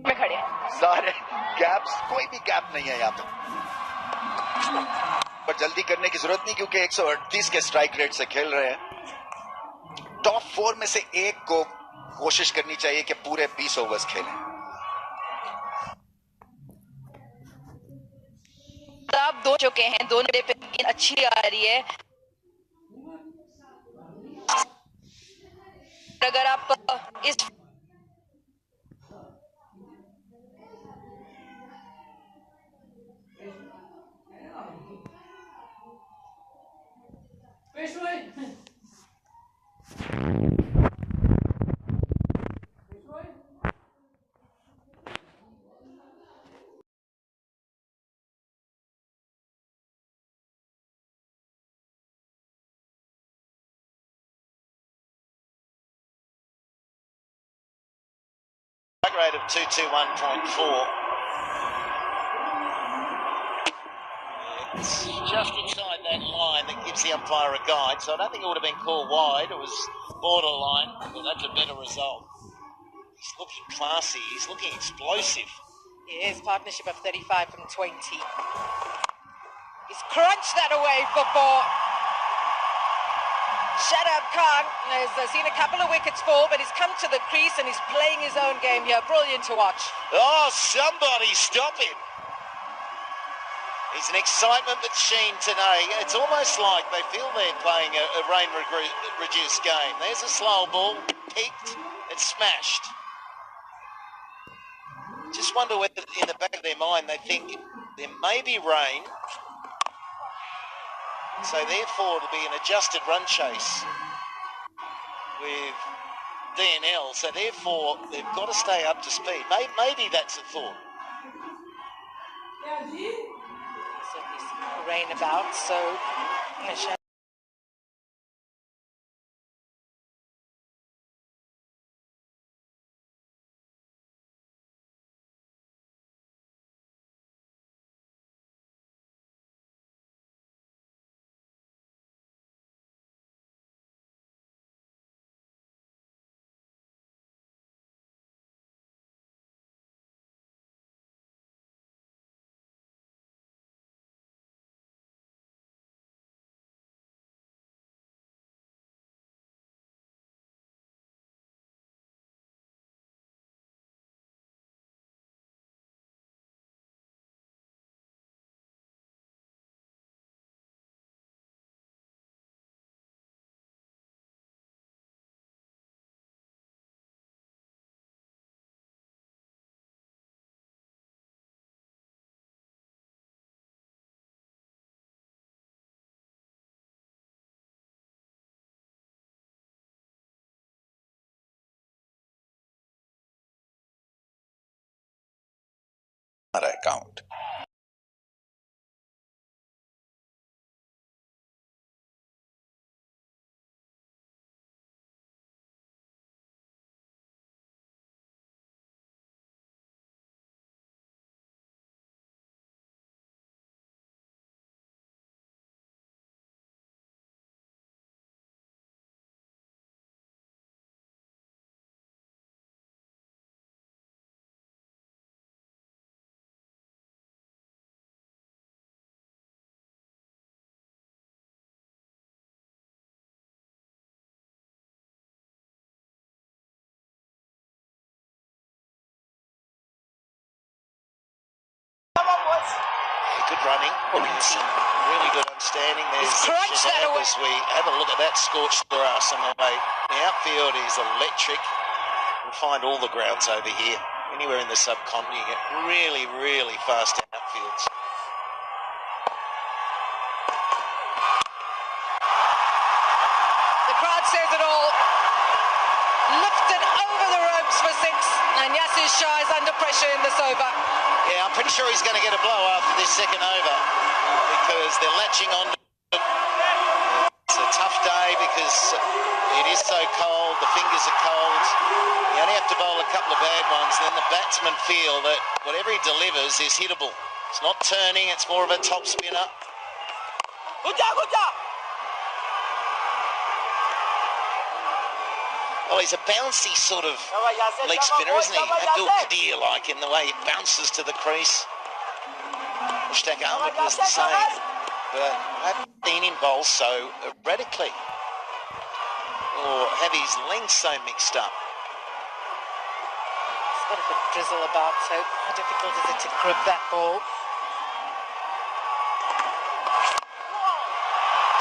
में खड़े सारे गैप्स, कोई भी गैप नहीं है यहाँ पे, पर जल्दी करने की जरूरत नहीं क्योंकि 138 के स्ट्राइक रेट से खेल रहे हैं। टॉप 4 में से एक को कोशिश करनी चाहिए कि पूरे 20 ओवर्स खेलें। आप दो चुके हैं, दोनों पे अच्छी आ रही है। अगर आप इस Rate of 221.4. It's just inside that line that gives the umpire a guide, so I don't think it would have been called wide. It was borderline, but that's a better result. He's looking classy, he's looking explosive. his partnership of 35 from 20. He's crunched that away for 4. Shadab Khan has seen a couple of wickets fall, but he's come to the crease and he's playing his own game here. Brilliant to watch. Oh, somebody stop him. He's an excitement machine today. It's almost like they feel they're playing a rain-reduced game. There's a slow ball, peaked and smashed. Just wonder whether in the back of their mind they think there may be rain, so therefore it'll be an adjusted run chase with DNL, so therefore they've got to stay up to speed. Maybe that's a thought. Certainly some rain about, so Account. Good running. Really good understanding. There's Shadab as we have a look at that scorched grass on the way. The outfield is electric. We'll find all the grounds over here. Anywhere in the subcontinent, you get really, really fast outfields. the crowd says it all. Lifted over the ropes for 6, and Yasir Shah is under pressure in this over. Yeah, I'm pretty sure he's going to get a blow after this second over because they're latching on. It's a tough day because it is so cold, the fingers are cold. You only have to bowl a couple of bad ones, then the batsmen feel that whatever he delivers is hittable. It's not turning, it's more of a top spinner. Good job, good job. Well, he's a bouncy sort of leg spinner, isn't he? Abdul Qadir-like in the way he bounces to the crease. Mushtaq Ahmed was the same, but I haven't seen him bowl so erratically or have his length so mixed up. It's got a bit of drizzle about, so how difficult is it to grip that ball?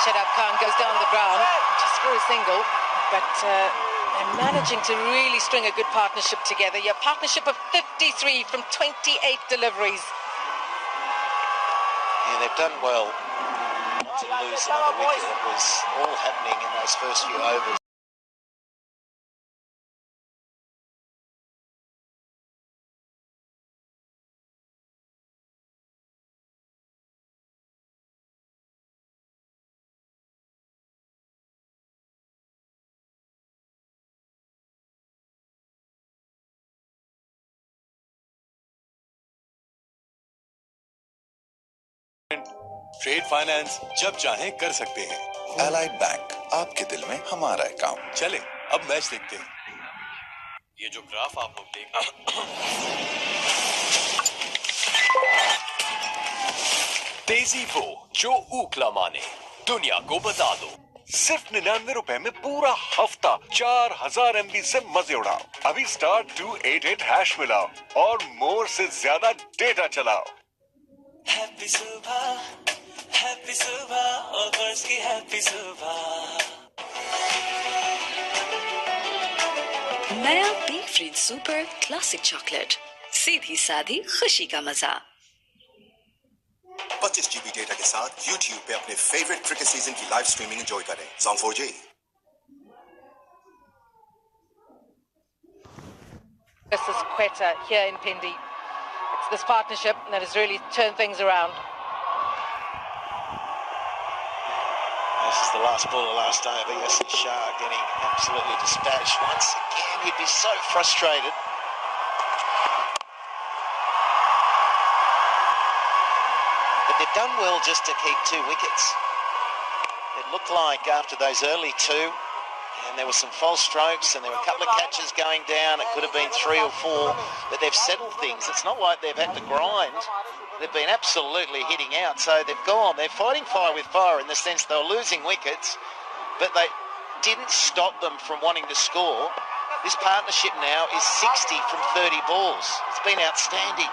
Shadab Khan goes down the ground just for a single, but they're managing to really string a good partnership together. Your partnership of 53 from 28 deliveries. Yeah, they've done well not to lose another wicket. It was all happening in those first few overs. Trade finance जब चाहें कर सकते हैं। Allied bank, आपके दिल में हमारा account. चले अब मैच देखते हैं। ये जो ग्राफ आप लोग देख रहे हैं, तेजी वो जो ऊखला माने, दुनिया को बता दो। सिर्फ 99 रुपए में पूरा हफ्ता 4000 MB से मजे उड़ाओ। अभी स्टार 288 हैश मिलाओ और मोर से ज्यादा डेटा चलाओ। हैप्पी सुबह ऑफर्स की हैप्पी सुबह। नया बी फ्रीज सुपर क्लासिक चॉकलेट, सीधी साधी खुशी का मजा। 25 GB डेटा के साथ YouTube पे अपने फेवरेट क्रिकेट सीजन की लाइव स्ट्रीमिंग एंजॉय करें। Song 4G। This is Quetta here in Pindi. It's this partnership that has really turned things around. This is the last ball of last over. Yasir Shah getting absolutely dispatched. Once again, he'd be so frustrated. But they've done well just to keep 2 wickets. It looked like after those early 2, and there were some false strokes and there were a couple of catches going down. It could have been 3 or 4, but they've settled things. It's not like they've had to grind. They've been absolutely hitting out, so they've gone. They're fighting fire with fire in the sense they were losing wickets, but they didn't stop them from wanting to score. This partnership now is 60 from 30 balls. It's been outstanding.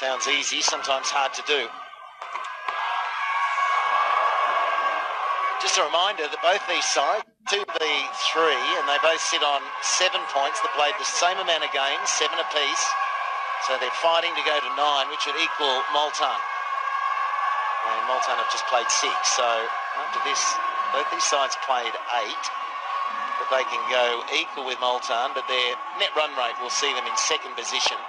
Sounds easy, sometimes hard to do. Just a reminder that both these sides, 2v3, and they both sit on 7 points. They played the same amount of games, 7 apiece. So they're fighting to go to 9, which would equal Multan. And Multan have just played 6. So after this, both these sides played 8. But they can go equal with Multan, but their net run rate will see them in 2nd position.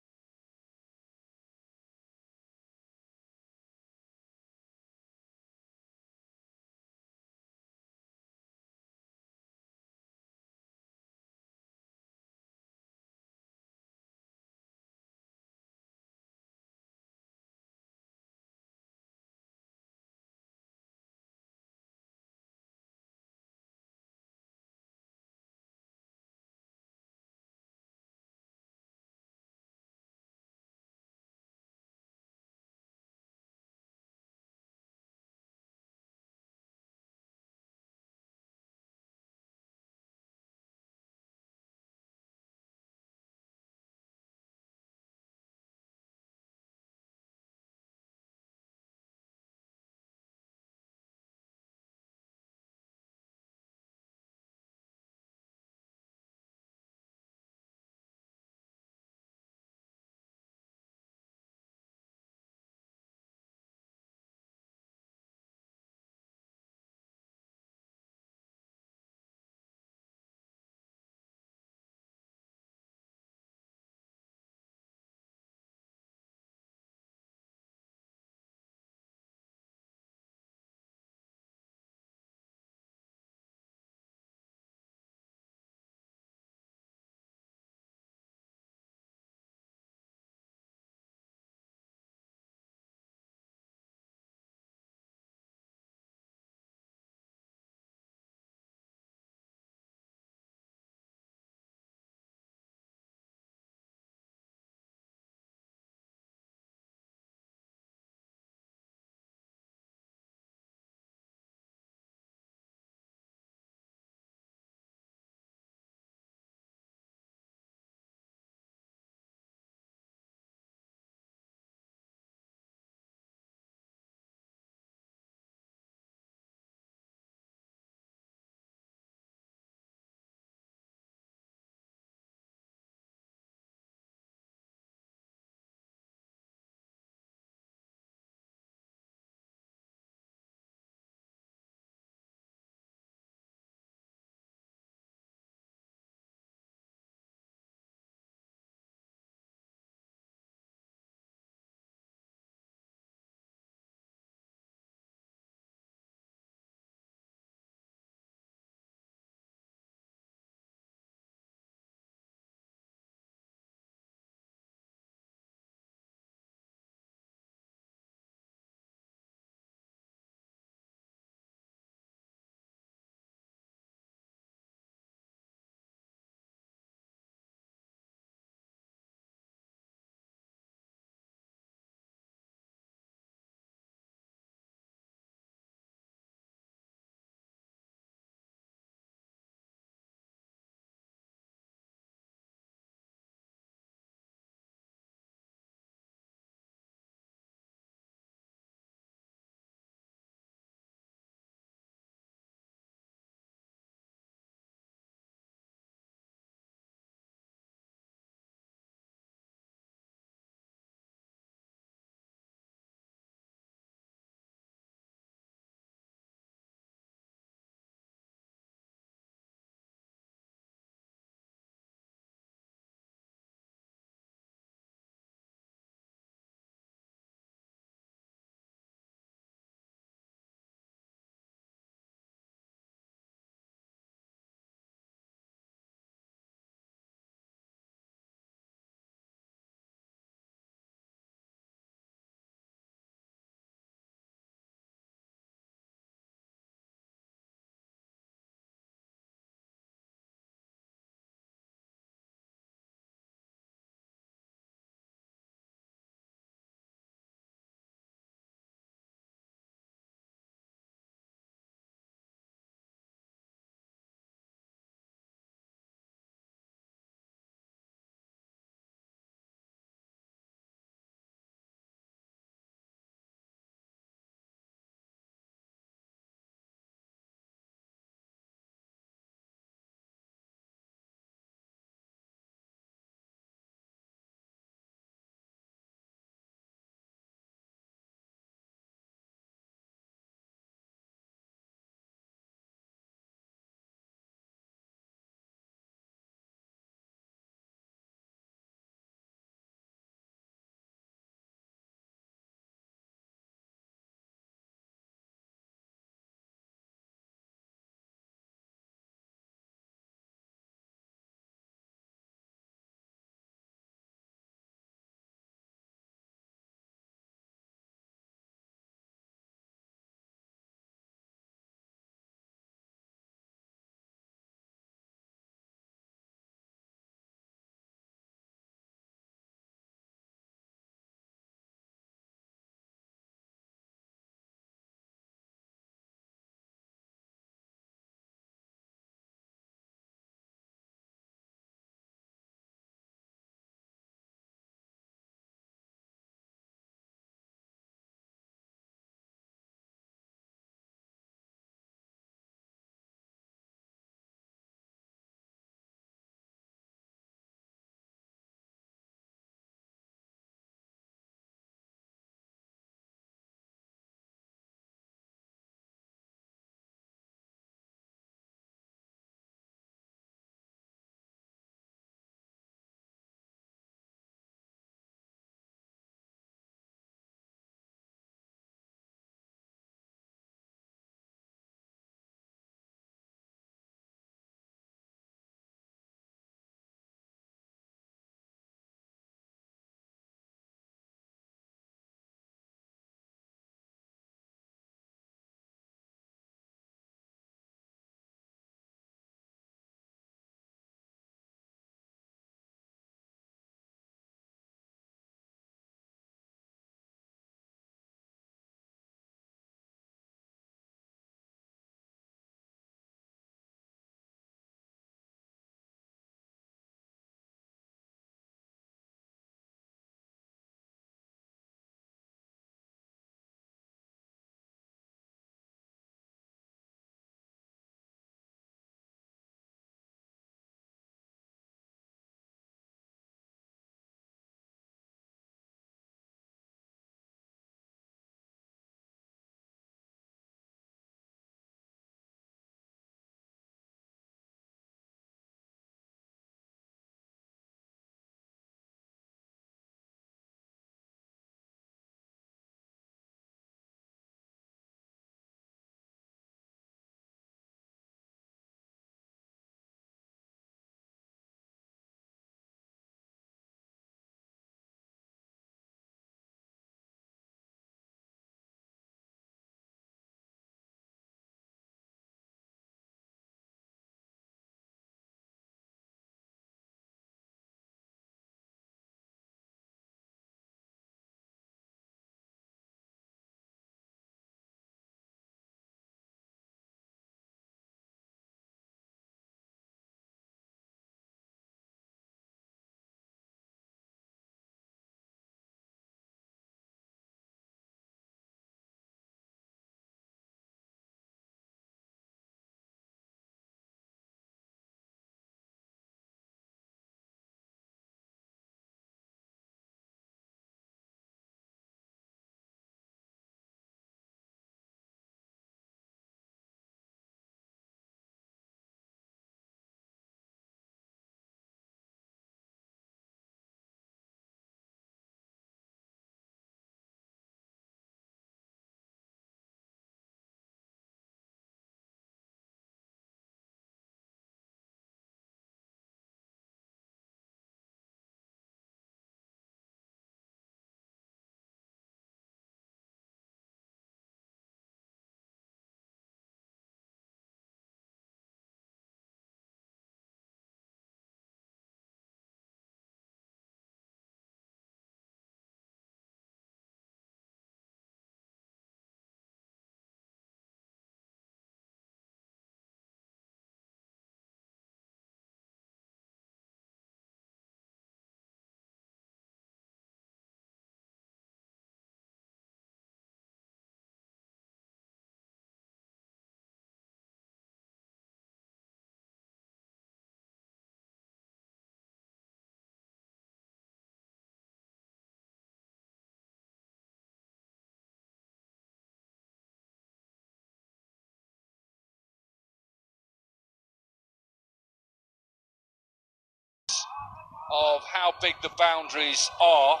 of how big the boundaries are.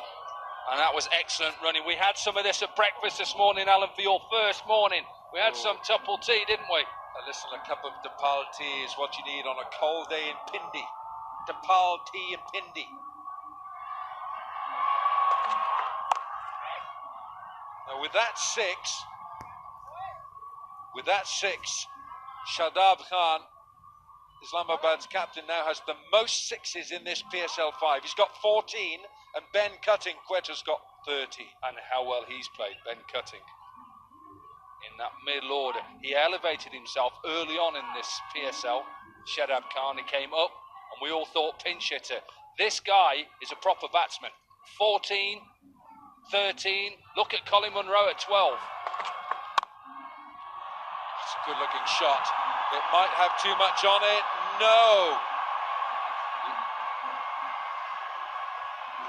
And that was excellent running. We had some of this at breakfast this morning, Alan, for your first morning. We had some tupple tea, didn't we? Listen, a cup of Dapal tea is what you need on a cold day in Pindi. Dapal tea in Pindi. Now with that six, Shadab Khan, Islamabad's captain, now has the most sixes in this PSL 5. He's got 14, and Ben Cutting, Quetta's got 30. And how well he's played, Ben Cutting. In that middle order, he elevated himself early on in this PSL. Shadab Khan, he came up, and we all thought pinch hitter. This guy is a proper batsman. 14, 13. Look at Colin Munro at 12. It's a good-looking shot. It might have too much on it. No.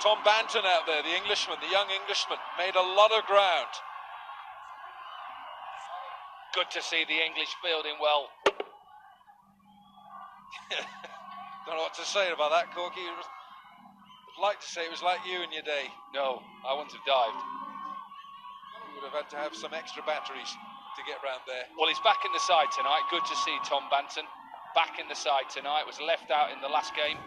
Tom Banton out there, the Englishman, the young Englishman, made a lot of ground. Good to see the English fielding well. Don't know what to say about that, Corky. I'd like to say it was like you in your day. No, I wouldn't have dived. You would have had to have some extra batteries to get round there. Well, he's back in the side tonight. Good to see Tom Banton back in the side tonight. Was left out in the last game.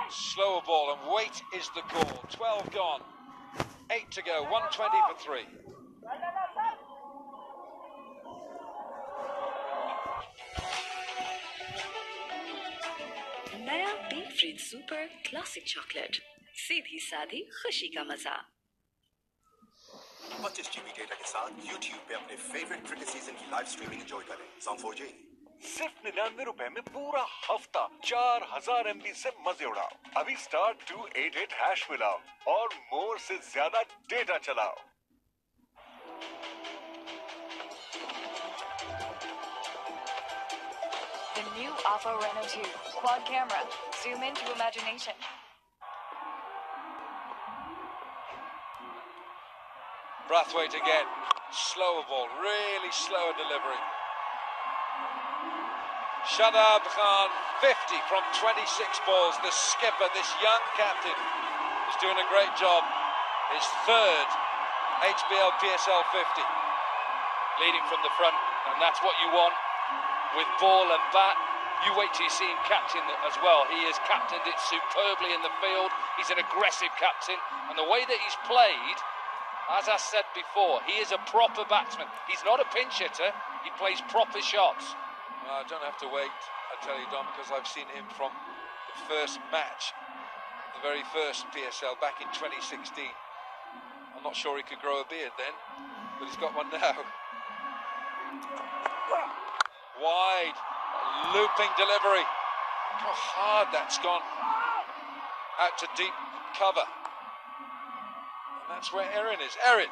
Slower ball, and weight is the call. 12 gone. 8 to go. 120 for 3. नया बी फ्रिज super classic chocolate, सीधी सादी खुशी का मजा। 25 GB data के साथ YouTube पे अपने फेवरेट क्रिकेट सीजन की लाइव स्ट्रीमिंग एंजॉय करें। Song 4G। सिर्फ 99 रुपए में पूरा हफ्ता 4000 MB से मजे उड़ाओ। अभी स्टार 288 हैश मिलाओ और मोर से ज्यादा डेटा चलाओ। The new Oppo Reno 2 quad camera. Zoom into imagination. Brathwaite again. Slower ball, really slower delivery. Shadab Khan, 50 from 26 balls. The skipper, this young captain, is doing a great job. His third HBL PSL 50. Leading from the front, and that's what you want with ball and bat. You wait till you see him captain as well. He has captained it superbly in the field. He's an aggressive captain, and the way that he's played, as I said before, he is a proper batsman. He's not a pinch hitter. He plays proper shots. I don't have to wait, I tell you, Dom, because I've seen him from the first match, the very first PSL back in 2016. I'm not sure he could grow a beard then, but he's got one now. Wide, looping delivery. How hard that's gone. Out to deep cover. And that's where Erin is. Erin.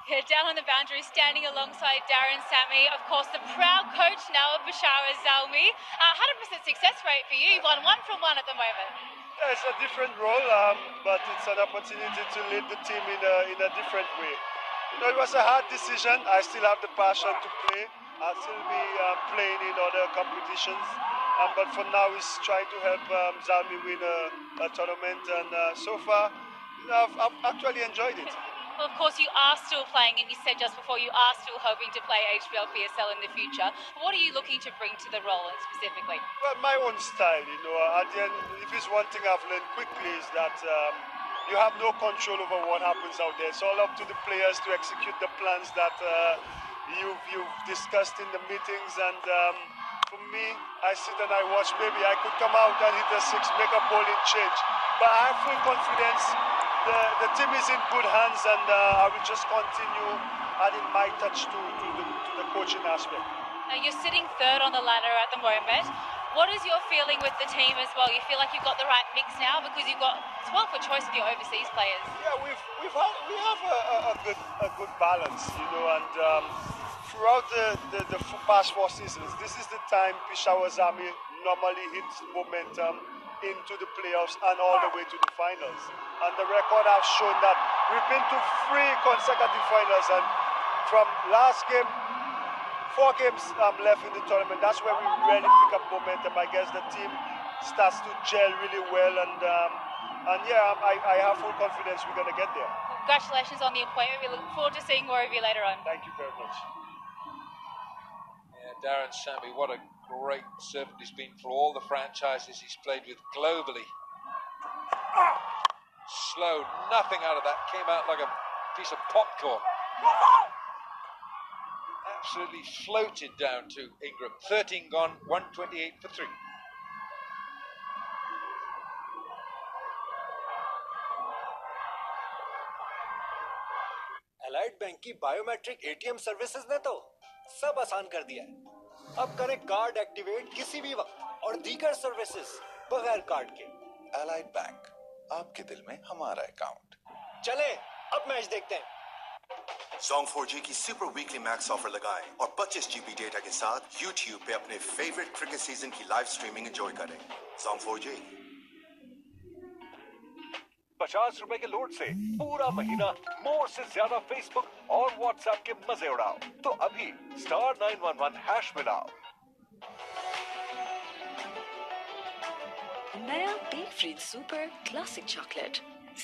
Yeah, down on the boundary, standing alongside Darren Sammy, of course, the proud coach now of Bashara Zalmi. 100% success rate for you. You've won 1 from 1 at the moment. Yeah, it's a different role, but it's an opportunity to lead the team in a different way. You know, it was a hard decision. I still have the passion to play. I'll still be playing in other competitions. But for now, it's trying to help Zalmi win a tournament. And so far, you know, I've actually enjoyed it. Well, of course, you are still playing, and you said just before you are still hoping to play HBL PSL in the future. What are you looking to bring to the role specifically? Well, my own style, you know. At the end, if it's one thing I've learned quickly is that you have no control over what happens out there. It's all up to the players to execute the plans that you've discussed in the meetings. And for me, I sit and I watch. Maybe I could come out and hit a 6, make a bowling change. But I have full confidence. The team is in good hands, and I will just continue adding my touch to the coaching aspect. Now, you're sitting third on the ladder at the moment. What is your feeling with the team as well? You feel like you've got the right mix now because you've got well for choice of your overseas players. Yeah, we have a good balance, you know, and throughout the past 4 seasons, this is the time Peshawar Zalmi normally hits momentum into the playoffs and all the way to the finals. And the record has shown that we've been to 3 consecutive finals, and from last game 4 games left in the tournament. That's where we really pick up momentum. I guess the team starts to gel really well, and yeah, I have full confidence we're going to get there. Congratulations on the appointment. We look forward to seeing more of you later on. Thank you very much. Yeah, Darren Sammy, what a great servant he's been for all the franchises he's played with globally. Slow, nothing out of that. Came out like a piece of popcorn. Absolutely floated down to Ingram. 13 gone, 128 for 3. Allied bank की biometric ATM services ने तो सब आसान कर दिया है। अब करें कार्ड एक्टिवेट किसी भी वक्त और दीगर सर्विसेज बगैर कार्ड के। एलाइड बैंक, आपके दिल में हमारा अकाउंट। चले अब मैच देखते हैं। Zong 4G की सुपर वीकली मैक्स ऑफर लगाएं और 25 GB डेटा के साथ YouTube पे अपने फेवरेट क्रिकेट सीजन की लाइव स्ट्रीमिंग एंजॉय करें। Zong 4G 50 रुपए के लोड से पूरा महीना मोर से ज्यादा फेसबुक और व्हाट्सएप के मजे उड़ाओ। तो अभी *911# मिलाओ। नया बेफ्रीज सुपर क्लासिक चॉकलेट,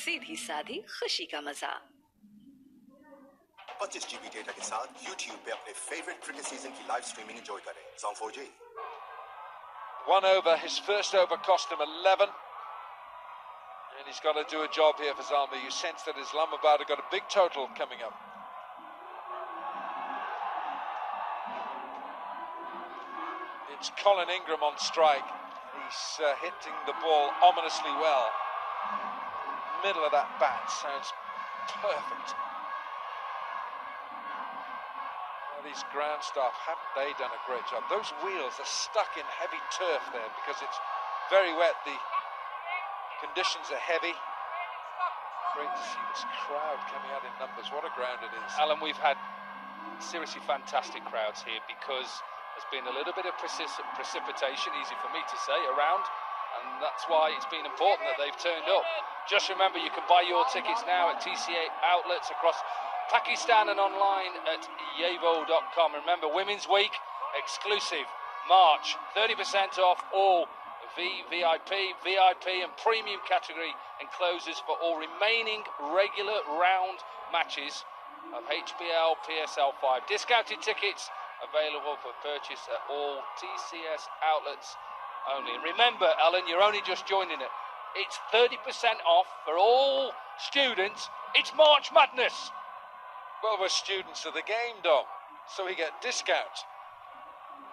सीधी सादी खुशी का मजा। 25 GB डेटा के साथ YouTube पे अपने फेवरेट क्रिकेट सीजन की लाइव स्ट्रीमिंग एंजॉय करें। Zong 4G 1 over, his first over cost him 11. And he's got to do a job here for Zalmi. You sense that Islamabad have got a big total coming up. It's Colin Ingram on strike. He's hitting the ball ominously well. Middle of that bat sounds perfect. Now, these ground staff, haven't they done a great job? Those wheels are stuck in heavy turf there because it's very wet. The conditions are heavy. Great to see this crowd coming out in numbers. What a ground it is. Alan, we've had seriously fantastic crowds here because there's been a little bit of precipitation, easy for me to say, around, and that's why it's been important that they've turned up. Just remember, you can buy your tickets now at TCA outlets across Pakistan and online at yevo.com. Remember, Women's Week, exclusive, March, 30% off all VIP, and premium category enclosures for all remaining regular round matches of HBL PSL 5. Discounted tickets available for purchase at all TCS outlets only. And remember, Alan, you're only just joining it. It's 30% off for all students. It's March Madness. Well, we're students of the game, Dom, so we get discounts.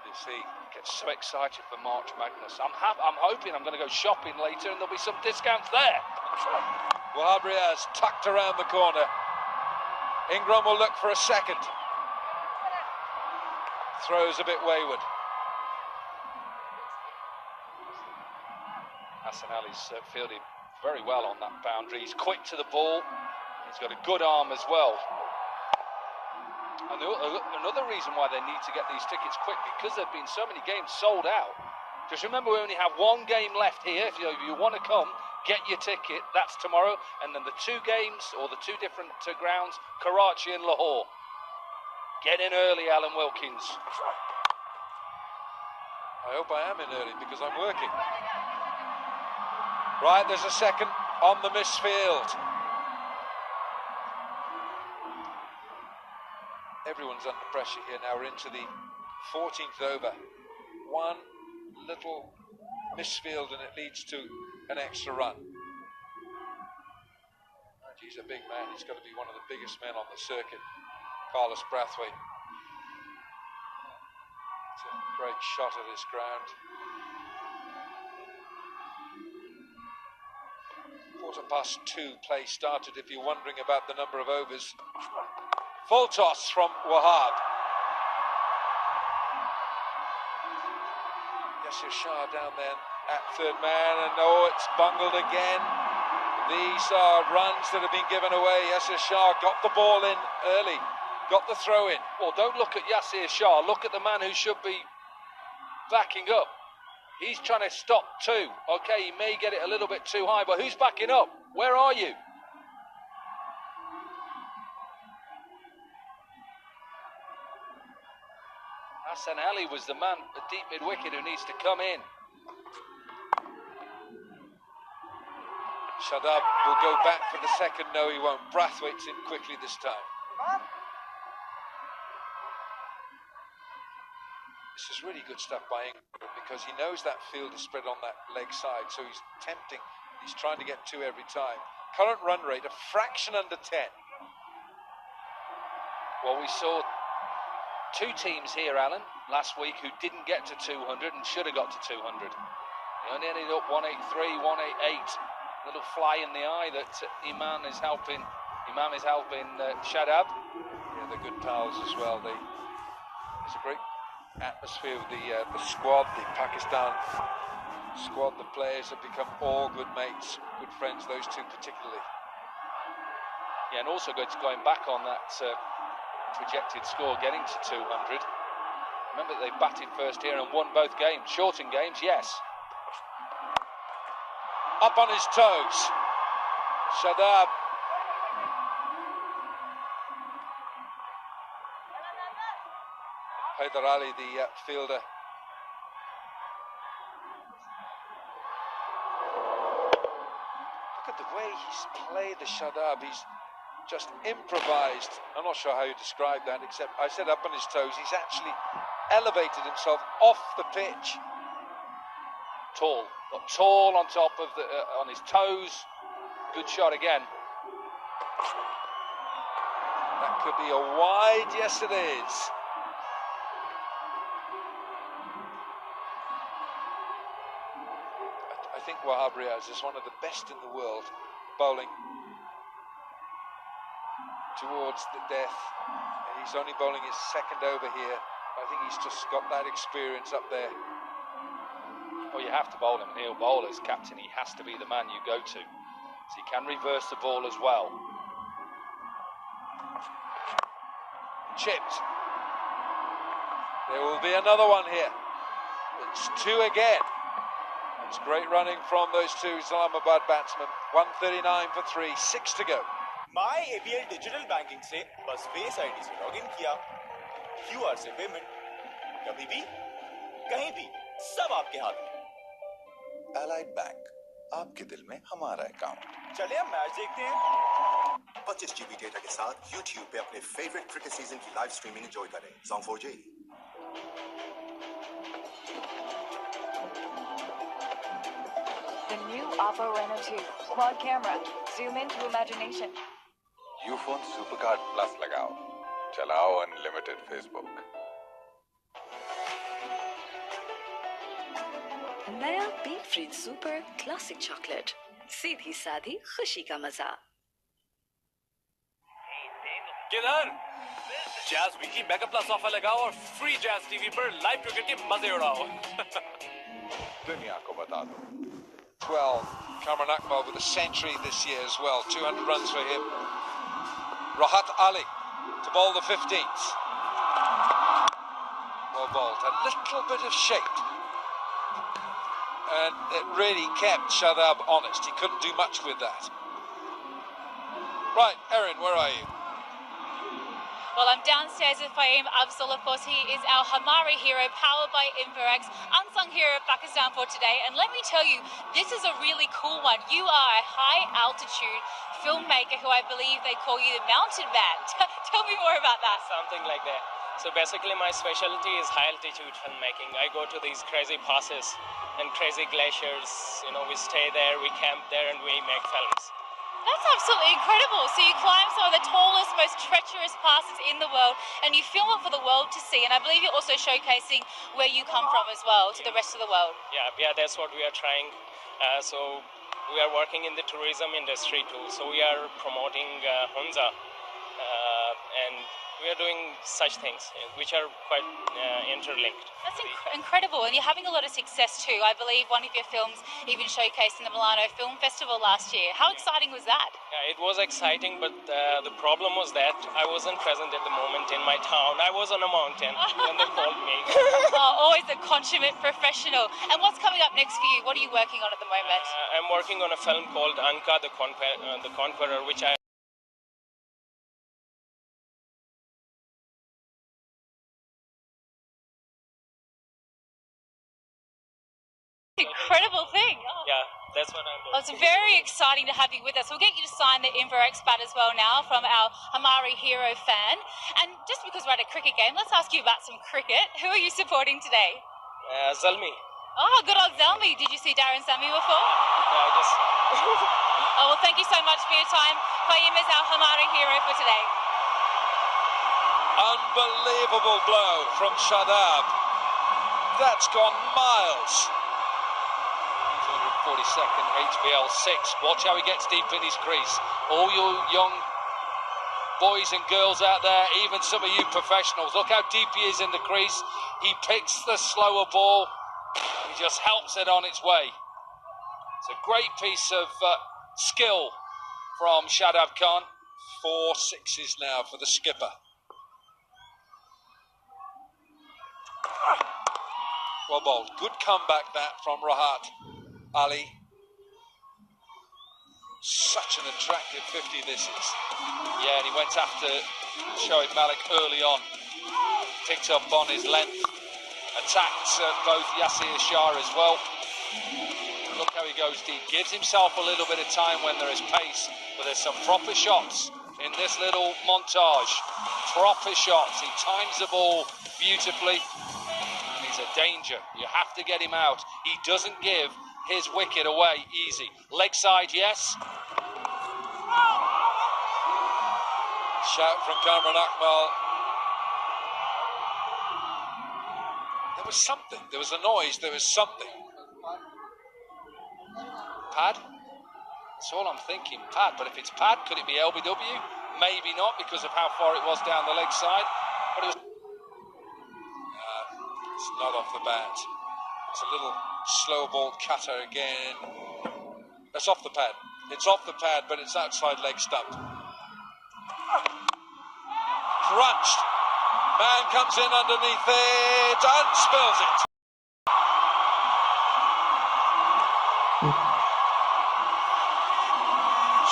You see, get so excited for March Madness. I'm hoping I'm going to go shopping later and there'll be some discounts there. Wahab Riaz tucked around the corner. Ingram will look for a second. Throws a bit wayward. Hassan Ali's fielded very well on that boundary. He's quick to the ball. He's got a good arm as well. And another reason why they need to get these tickets quick, because there have been so many games sold out. Just remember, we only have one game left here. If you want to come, get your ticket. That's tomorrow. And then the 2 games, or the 2 different grounds, Karachi and Lahore. Get in early, Alan Wilkins. I hope I am in early because I'm working. Right, there's a second on the misfield. Everyone's under pressure here now. We're into the 14th over. One little misfield and it leads to an extra run. Oh, he's a big man. He's got to be one of the biggest men on the circuit. Carlos Brathwaite. It's a great shot at this ground. 2:15 play started, if you're wondering about the number of overs. Full toss from Wahab. Yasir Shah down there at third man, and oh, it's bungled again. These are runs that have been given away. Yasir Shah got the ball in early, got the throw in. Well, don't look at Yasir Shah. Look at the man who should be backing up. He's trying to stop 2. Okay, he may get it a little bit too high, but who's backing up? Where are you? Hassan Ali was the man at deep mid-wicket who needs to come in. Shadab will go back for the second. No, he won't. Brathwaite's in quickly this time. This is really good stuff by England because he knows that field is spread on that leg side, so he's tempting. He's trying to get two every time. Current run rate, a fraction under 10. Well, we saw two teams here, Alan, last week who didn't get to 200 and should have got to 200. They only ended up 183, 188. Little fly in the eye that Imam is helping Shadab. Yeah, they're good pals as well. There's a great atmosphere with the squad, the Pakistan squad. The players have become all good mates, good friends, those two particularly. Yeah, and also going back on that projected score, getting to 200. Remember, they batted first here and won both games. Shortened games, yes. Up on his toes, Shadab. Haidar Ali, the fielder. Look at the way he's played the Shadab. He's just improvised. I'm not sure how you describe that, except I said up on his toes. He's actually elevated himself off the pitch. Tall, got tall on top of on his toes. Good shot again. That could be a wide. Yes, it is. I think Wahab Riaz is one of the best in the world bowling towards the death. He's only bowling his second over here. I think he's just got that experience up there. Well, you have to bowl him, and he'll bowl as captain. He has to be the man you go to. So he can reverse the ball as well. Chipped. There will be another one here. It's two again. It's great running from those two Islamabad batsmen. 139 for 3, 6 to go. My ABL digital banking से बस Face ID से login किया, QR से payment, कभी भी, कहीं भी, सब आपके हाथ में. Allied Bank, आपके दिल में हमारा अकाउंट. चले हम मैच देखते हैं. 25 GB डेटा के साथ YouTube पे अपने फेवरेट क्रिकेट सीजन की लाइव स्ट्रीमिंग एंजॉय करें. Song4J. The new Oppo Reno 2 quad camera. Zoom into imagination. Ufone Supercard plus लगाओ, चलाओ अनलिमिटेड फेसबुक. नया बीट फ्री सुपर क्लासिक चॉकलेट, सीधी सादी खुशी का मजा. किधर? Jazz weekly mega plus offer लगाओ और फ्री जैज टीवी पर लाइव क्रिकेट के मजे उड़ाओ. दुनिया को बता दो. 12. Kamran Akmal with a century this year as well. 200 runs for him. Rahat Ali to bowl the 15th. Well bowled. A little bit of shape. And it really kept Shadab honest. He couldn't do much with that. Right, Erin, where are you? Well, I'm downstairs with Fahim Afzal. Of course, he is our Hamari hero, powered by Inforex, unsung hero of Pakistan for today. And let me tell you, this is a really cool one. You are a high-altitude filmmaker who I believe they call you the mountain man. Tell me more about that. Something like that. So basically, my specialty is high-altitude filmmaking. I go to these crazy passes and crazy glaciers. You know, we stay there, we camp there, and we make films. That's absolutely incredible. So you climb some of the tallest, most treacherous passes in the world, and you film it for the world to see. And I believe you're also showcasing where you come from as well to the rest of the world. Yeah, that's what we are trying. So we are working in the tourism industry too. So we are promoting Hunza, and we are doing such things which are quite interlinked. That's incredible, and you're having a lot of success too. I believe one of your films even showcased in the Milano Film Festival last year. How exciting was that? Yeah, it was exciting, but the problem was that I wasn't present at the moment in my town. I was on a mountain when they called me. Always a consummate professional. And what's coming up next for you? What are you working on at the moment? I'm working on a film called Anka the Conqueror, which I That's what I'm doing. Well, it's very exciting to have you with us. We'll get you to sign the Inverex bat as well now from our Hamari Hero fan. And just because we're at a cricket game, let's ask you about some cricket. Who are you supporting today? Zalmi. Oh, good old Zelmi. Did you see Darren Sammy before? No, I just... Oh, well, thank you so much for your time. Fahim is our Hamari Hero for today. Unbelievable blow from Shadab. That's gone miles. 242nd HBL 6. Watch how he gets deep in his crease. All you young boys and girls out there, even some of you professionals, look how deep he is in the crease. He picks the slower ball. He just helps it on its way. It's a great piece of skill from Shadab Khan. 4 sixes now for the skipper. Well bowled. Good comeback that from Rahat Ali. Such an attractive 50 this is. Yeah, and he went after Shoaib Malik early on. Picked up on his length. Attacked both Yasir Shah as well. Look how he goes deep. Gives himself a little bit of time when there is pace. But there's some proper shots in this little montage. Proper shots. He times the ball beautifully. And he's a danger. You have to get him out. He doesn't give his wicket away easy. Leg side, yes. Shout from Kamran Akmal. There was something. There was a noise. There was something. Pad? That's all I'm thinking. Pad. But if it's pad, could it be LBW? Maybe not because of how far it was down the leg side. But it was... It's not off the bat. It's a little slow ball cutter again. That's off the pad. It's off the pad, but it's outside leg stump. Crunched. Man comes in underneath it and spills it.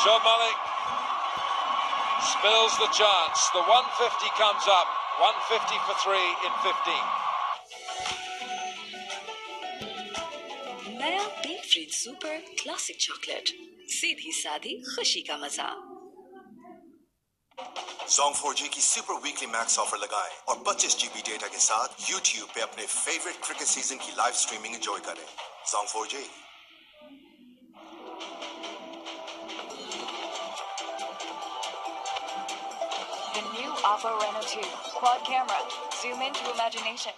Shoaib Malik spills the chance. The 150 comes up. 150 for 3 in 15. नया बिग फ्रिज super classic chocolate, सीधी सादी खुशी का मजा। Zong 4G की super weekly max offer लगाएं और 25 GB डेटा के साथ YouTube पे अपने फेवरेट क्रिकेट सीजन की लाइव स्ट्रीमिंग एंजॉय करें। Zong 4G। The new Oppo Reno 2 quad camera. Zoom into imagination.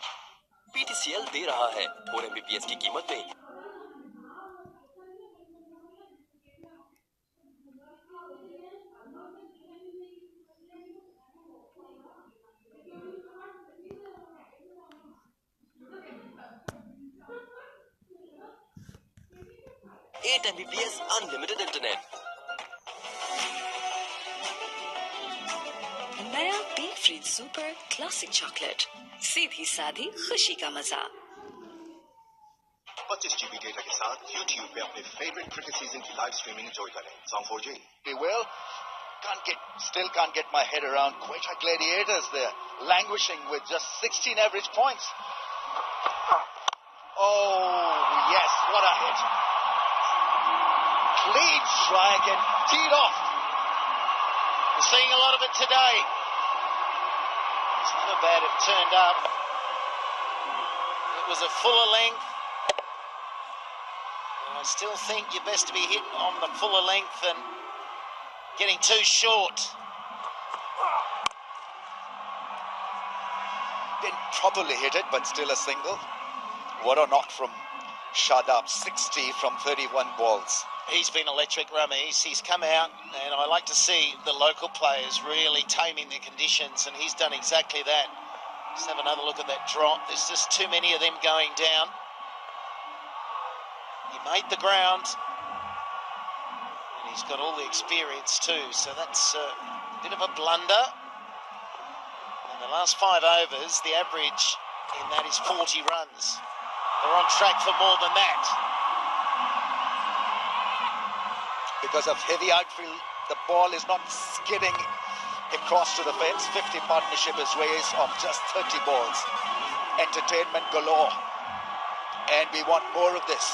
PTCL दे रहा है 4 Mbps की कीमत में। Mbps unlimited internet. नया बिग फ्रिज सुपर क्लासिक चॉकलेट, सीधी सादी खुशी का मजा। 25 GB डेटा के साथ YouTube पे अपने फेवरेट क्रिकेट सीजन की लाइव स्ट्रीमिंग एंजॉय करें। Zong 4G। Well, still can't get my head around Quetta Gladiators there, languishing with just 16 average points. Oh, yes, what a hit. Clean strike and teed off. We're seeing a lot of it today. It's not a bad it turned up. It was a fuller length. I still think you're best to be hitting on the fuller length than getting too short. Didn't properly hit it, but still a single. What a knock from Shadab, 60 from 31 balls. He's been electric, Ramesh. He's come out, and I like to see the local players really taming the conditions, and he's done exactly that. Let's have another look at that drop. There's just too many of them going down. He made the ground, and he's got all the experience too, so that's a bit of a blunder. In the last 5 overs, the average in that is 40 runs. They're on track for more than that. Because of heavy outfield, the ball is not skidding across to the fence. 50 partnership is ways of just 30 balls. Entertainment galore. And we want more of this.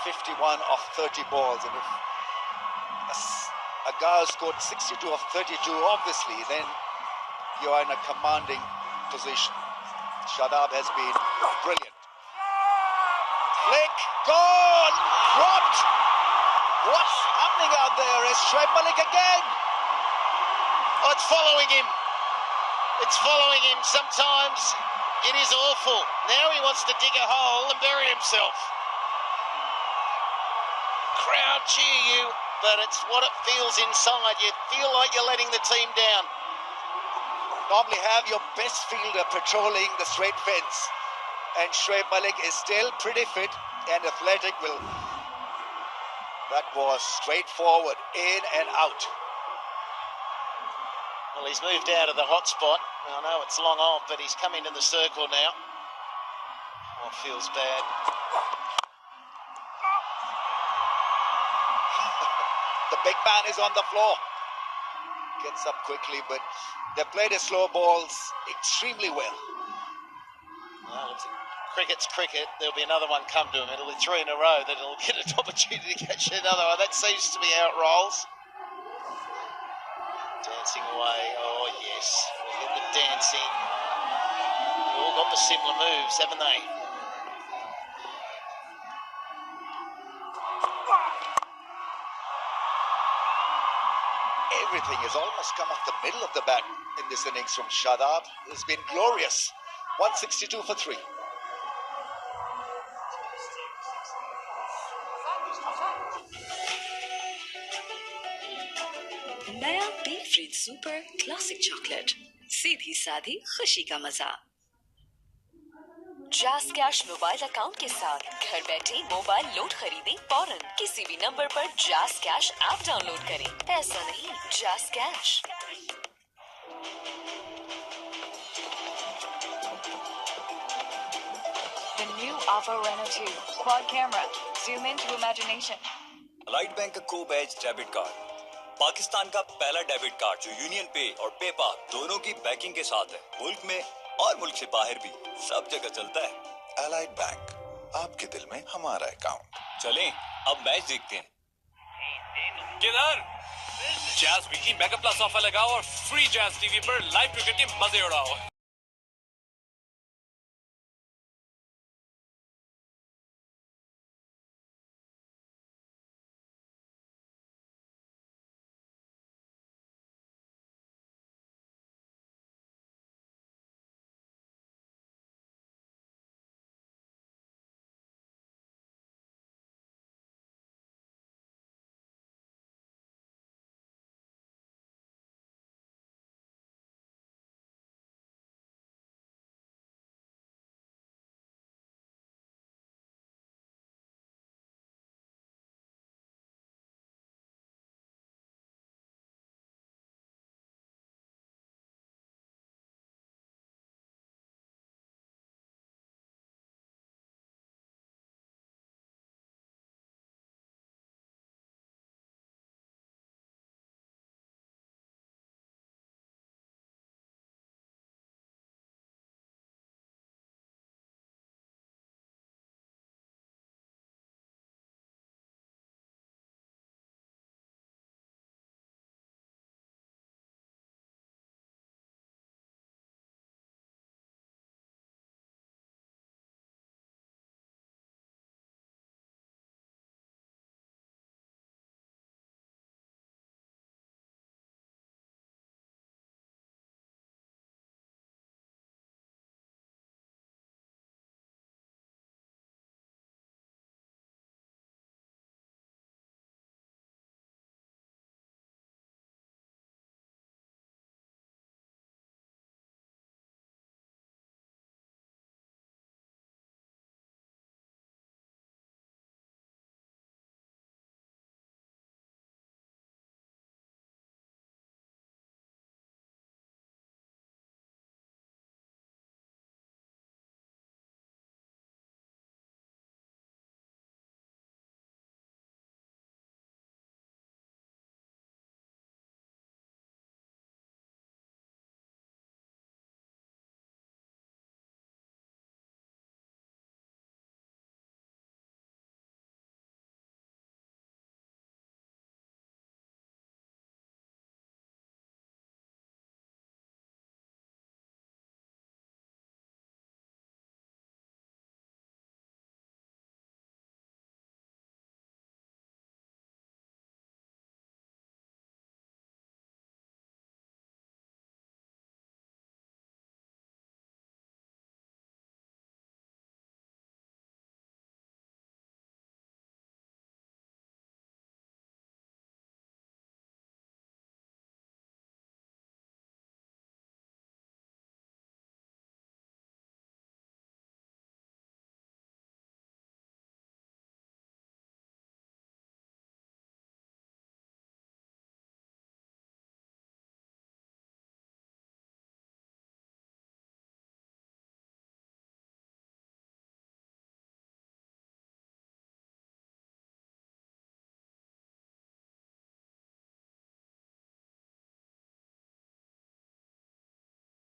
51 of 30 balls. And if a guy scored 62 of 32, obviously, then you are in a commanding position. Shadab has been brilliant. Flick, gone, dropped. What's happening out there? Is Shoaib Malik again? Oh, it's following him. It's following him. Sometimes it is awful. Now he wants to dig a hole and bury himself. Crowd cheer you, but it's what it feels inside. You feel like you're letting the team down. Normally have your best fielder patrolling the straight fence, and Shoaib Malik is still pretty fit and athletic. That was straightforward, in and out. Well, he's moved out of the hot spot. I know it's long on, but he's come into the circle now. Oh, it feels bad. The big man is on the floor. Gets up quickly, but they played his slow balls extremely well. Well, cricket's cricket. There'll be another one come to him. It'll be 3 in a row that he'll get an opportunity to catch another one. That seems to be how it rolls. Dancing away. Oh, yes. Look at the dancing. They've all got the similar moves, haven't they? Everything has almost come off the middle of the bat in this innings from Shadab. It's been glorious. 162 for 3. नया बी फ्रिज super classic chocolate, सीधी साधी खुशी का मजा। Jazz cash mobile account के साथ घर बैठे मोबाइल लोड खरीदें फौरन। किसी भी नंबर पर जैज़ कैश ऐप डाउनलोड करें। पैसा नहीं, jazz cash. The new Alfa Renault 2 quad camera. Zoom into imagination. Allied bank का को बैच डेबिट कार्ड, पाकिस्तान का पहला डेबिट कार्ड जो यूनियन पे और पेपाल दोनों की बैकिंग के साथ है। मुल्क में और मुल्क से बाहर भी सब जगह चलता है। अलाइड बैंक, आपके दिल में हमारा अकाउंट। चलें अब मैच देखते हैं। किधर? Jazz weekly mega plus offer लगाओ और फ्री जैज़ टीवी पर लाइव क्रिकेट के मजे उड़ाओ।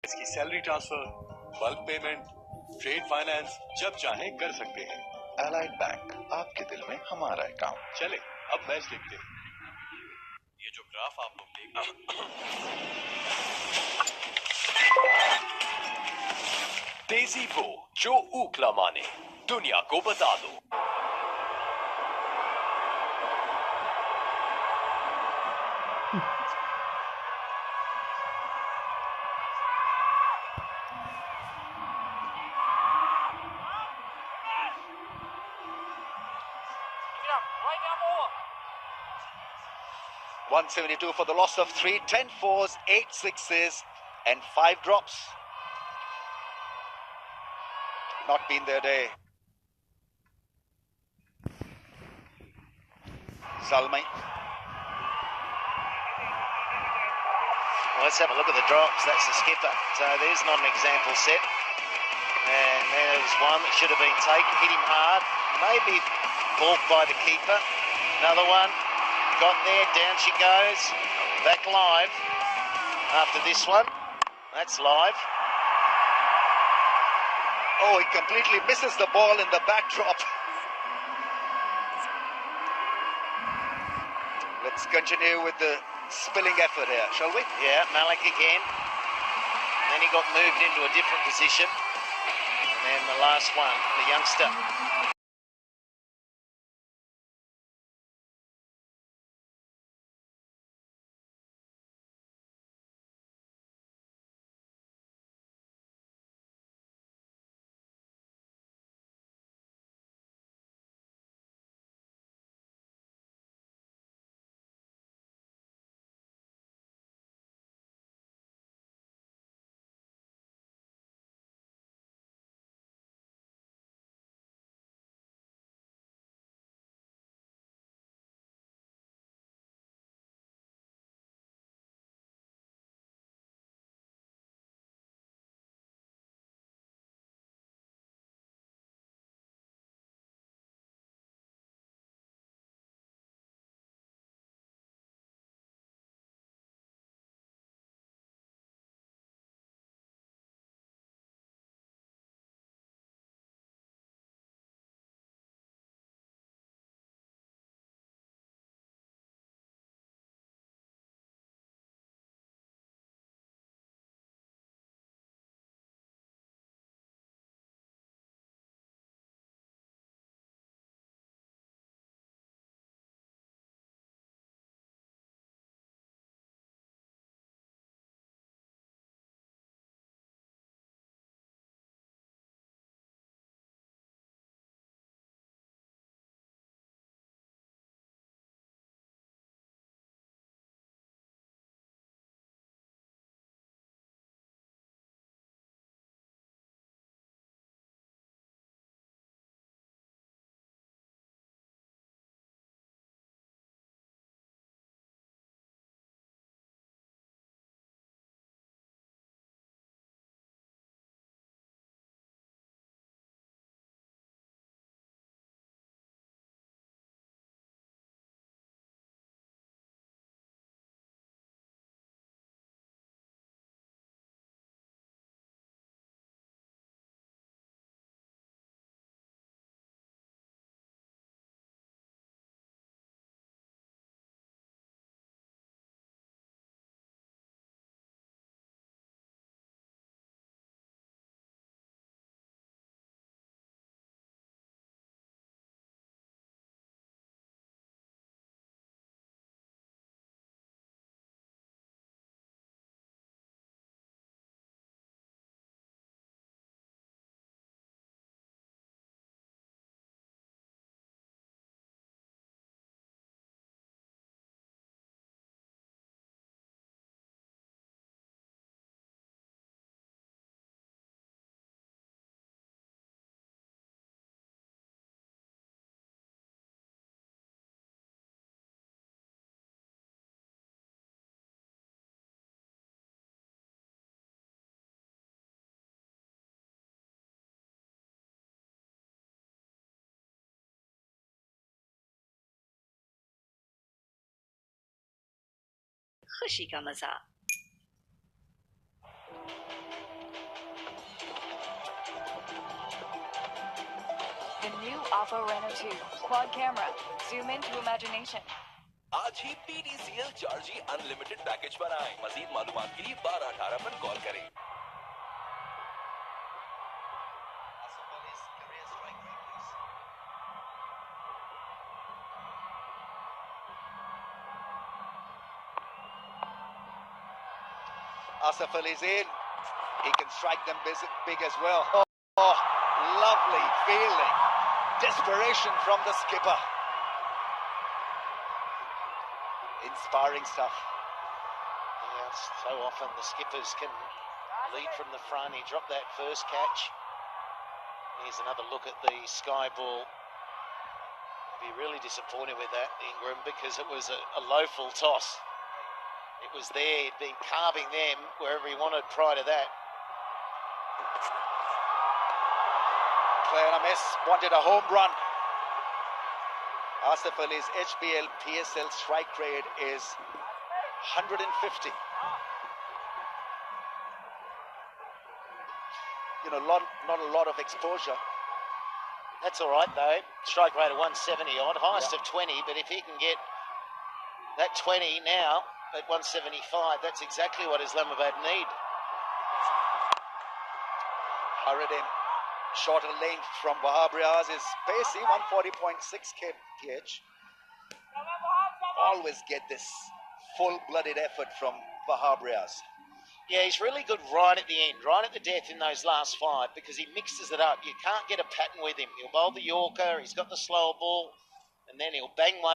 इसकी salary transfer, bulk payment, trade finance जब चाहे कर सकते हैं। Allied Bank, आपके दिल में हमारा अकाउंट। चले अब मैच देखते हैं। ये जो ग्राफ आप लोग देख रहे हैं, तेजी वो जो ऊखला माने, दुनिया को बता दो। Right now, more. 172 for the loss of 3, 10 fours, 8 sixes, and 5 drops. Not been their day. Salmi. Well, let's have a look at the drops. That's the skipper. So there's not an example set. And there's one that should have been taken. Hit him hard. Maybe balked by the keeper. Another one. Got there. Down she goes. Back live after this one. That's live. Oh, he completely misses the ball in the backdrop. Let's continue with the spilling effort here, shall we? Yeah, Malik again. And then he got moved into a different position. And then the last one, the youngster. खुशी का मजा। Alpha Renault 2. Quad camera. Zoom into imagination. आज ही PDCL 4G unlimited package पर आएं। मजीद मालूमात के लिए 1218 पर कॉल करें। Asif Ali's in. He can strike them big as well. Oh, lovely feeling. Desperation from the skipper. Inspiring stuff. Yeah, so often the skippers can lead from the front. He dropped that first catch. Here's another look at the sky ball. Be really disappointed with that, Ingram, because it was a low full toss. It was there. He'd been carving them wherever he wanted prior to that. Player on a miss, wanted a home run. Asif Ali's HBL PSL strike rate is 150. You know, not a lot of exposure. That's all right, though. Strike rate of 170 odd, highest of 20, but if he can get that 20 now at 175, that's exactly what Islamabad need. Haradin, shorter length from Wahab Riaz is pacey, 140.6 kph. Always get this full-blooded effort from Wahab Riaz. Yeah, he's really good right at the end, right at the death in those last five, because he mixes it up. You can't get a pattern with him. He'll bowl the Yorker, he's got the slower ball, and then he'll bang one.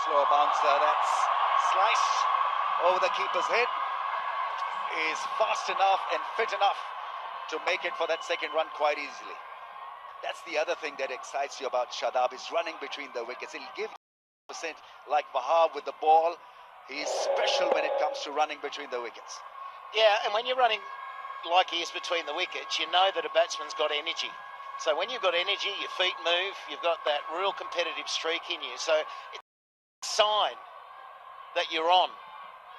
Slow bouncer, that's sliced over the keeper's head. Is fast enough and fit enough to make it for that second run quite easily. That's the other thing that excites you about Shadab, is running between the wickets. He'll give % like Wahab with the ball. He's special when it comes to running between the wickets. Yeah, and when you're running like he is between the wickets, you know that a batsman's got energy. So when you've got energy, your feet move, you've got that real competitive streak in you. So it's a sign that you're on.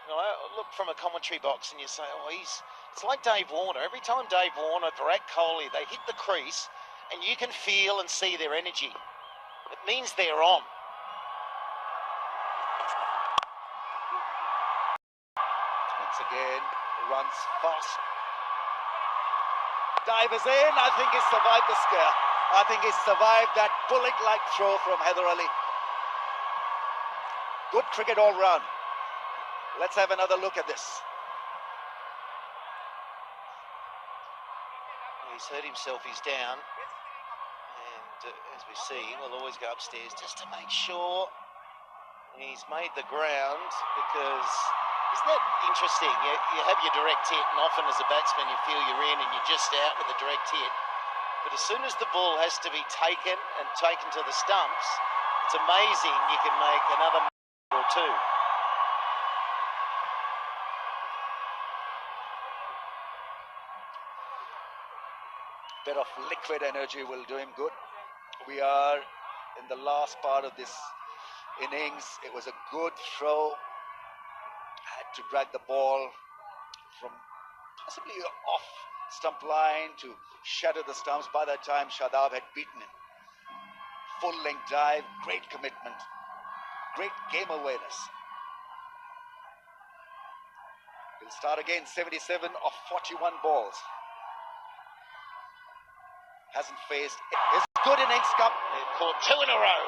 You know, look from a commentary box and you say, oh, it's like Dave Warner. Every time Dave Warner, Virat Kohli, they hit the crease and you can feel and see their energy. It means they're on. Once again, runs fast. Divers in. I think he's survived the scare. I think he's survived that bullet-like throw from Haider Ali. Good cricket all round. Let's have another look at this. He's hurt himself, he's down. And as we see, we'll always go upstairs just to make sure he's made the ground, because isn't that interesting? You have your direct hit, and often as a batsman you feel you're in and you're just out with a direct hit. But as soon as the ball has to be taken and taken to the stumps, it's amazing you can make another or two. Bit of liquid energy will do him good. We are in the last part of this innings. It was a good throw. Had to drag the ball from possibly off stump line to shatter the stumps. By that time, Shadab had beaten him. Full length dive, great commitment, great game awareness. He'll start again, 77 of 41 balls. Hasn't faced his good innings come. They've caught two in a row.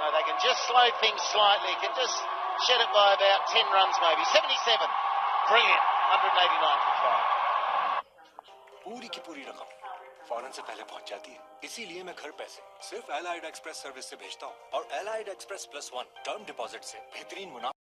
No, they can just slow things slightly. Can just shed it by about 10 runs maybe. 77. Brilliant. 189 for 5. पूरी की पूरी रकम फौरन से पहले पहुंच जाती है, इसीलिए मैं घर पैसे सिर्फ एलाइड एक्सप्रेस सर्विस से भेजता हूं, और एलाइड एक्सप्रेस +1 टर्म डिपॉजिट से बेहतरीन मुनाफा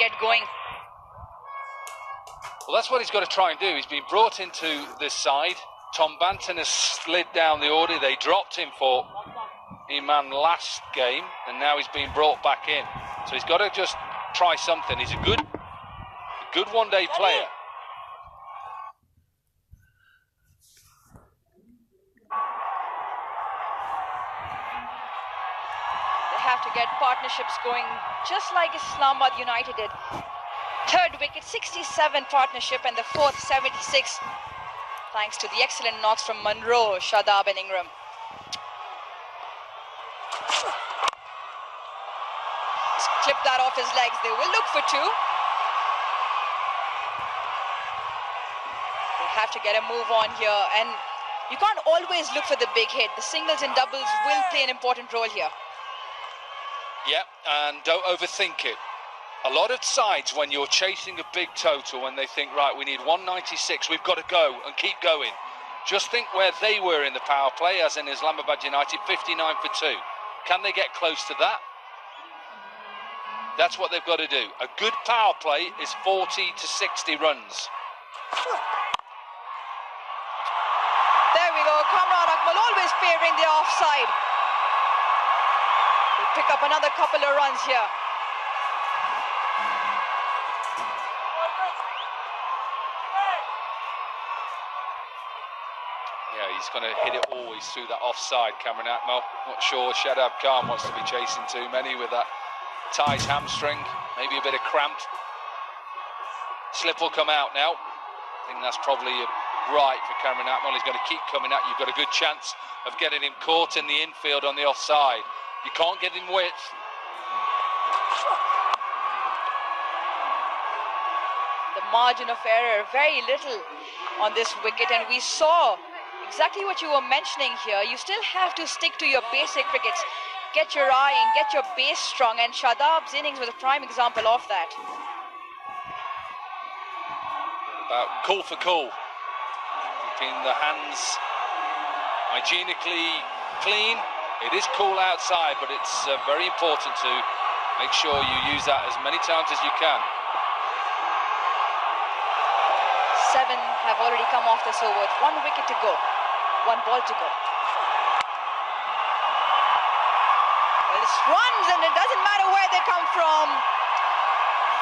get going. Well, that's what he's got to try and do. He's been brought into this side. Tom Banton has slid down the order. They dropped him for Iman last game, and now he's been brought back in. So he's got to just try something. He's a good one-day player. They have to get partnerships going, just like Islamabad United did. Third wicket, 67 partnership, and the fourth, 76. Thanks to the excellent knocks from Munro, Shadab and Ingram. Just clip that off his legs. They will look for two. They have to get a move on here. And you can't always look for the big hit. The singles and doubles will play an important role here. Yeah, and don't overthink it. A lot of sides, when you're chasing a big total, when they think, right, we need 196, we've got to go and keep going. Just think where they were in the power play, as in Islamabad United, 59 for 2. Can they get close to that? That's what they've got to do. A good power play is 40 to 60 runs. There we go. Kamran Akmal always favoring the offside. We'll pick up another couple of runs here. Yeah, he's going to hit it always through that offside, Cameron Akmal. Not sure Shadab Khan wants to be chasing too many with that ties hamstring. Maybe a bit of cramp. Slip will come out now. I think that's probably right for Cameron Akmal. He's going to keep coming at you. You've got a good chance of getting him caught in the infield on the offside. You can't get him width. The margin of error, very little on this wicket, and we saw exactly what you were mentioning here. You still have to stick to your basic crickets. Get your eye and get your base strong, and Shadab's innings was a prime example of that. Cool for cool. Keeping the hands hygienically clean. It is cool outside, but it's very important to make sure you use that as many times as you can. 7 have already come off this over. 1 wicket to go. 1 ball to go. Well, it's runs, and it doesn't matter where they come from.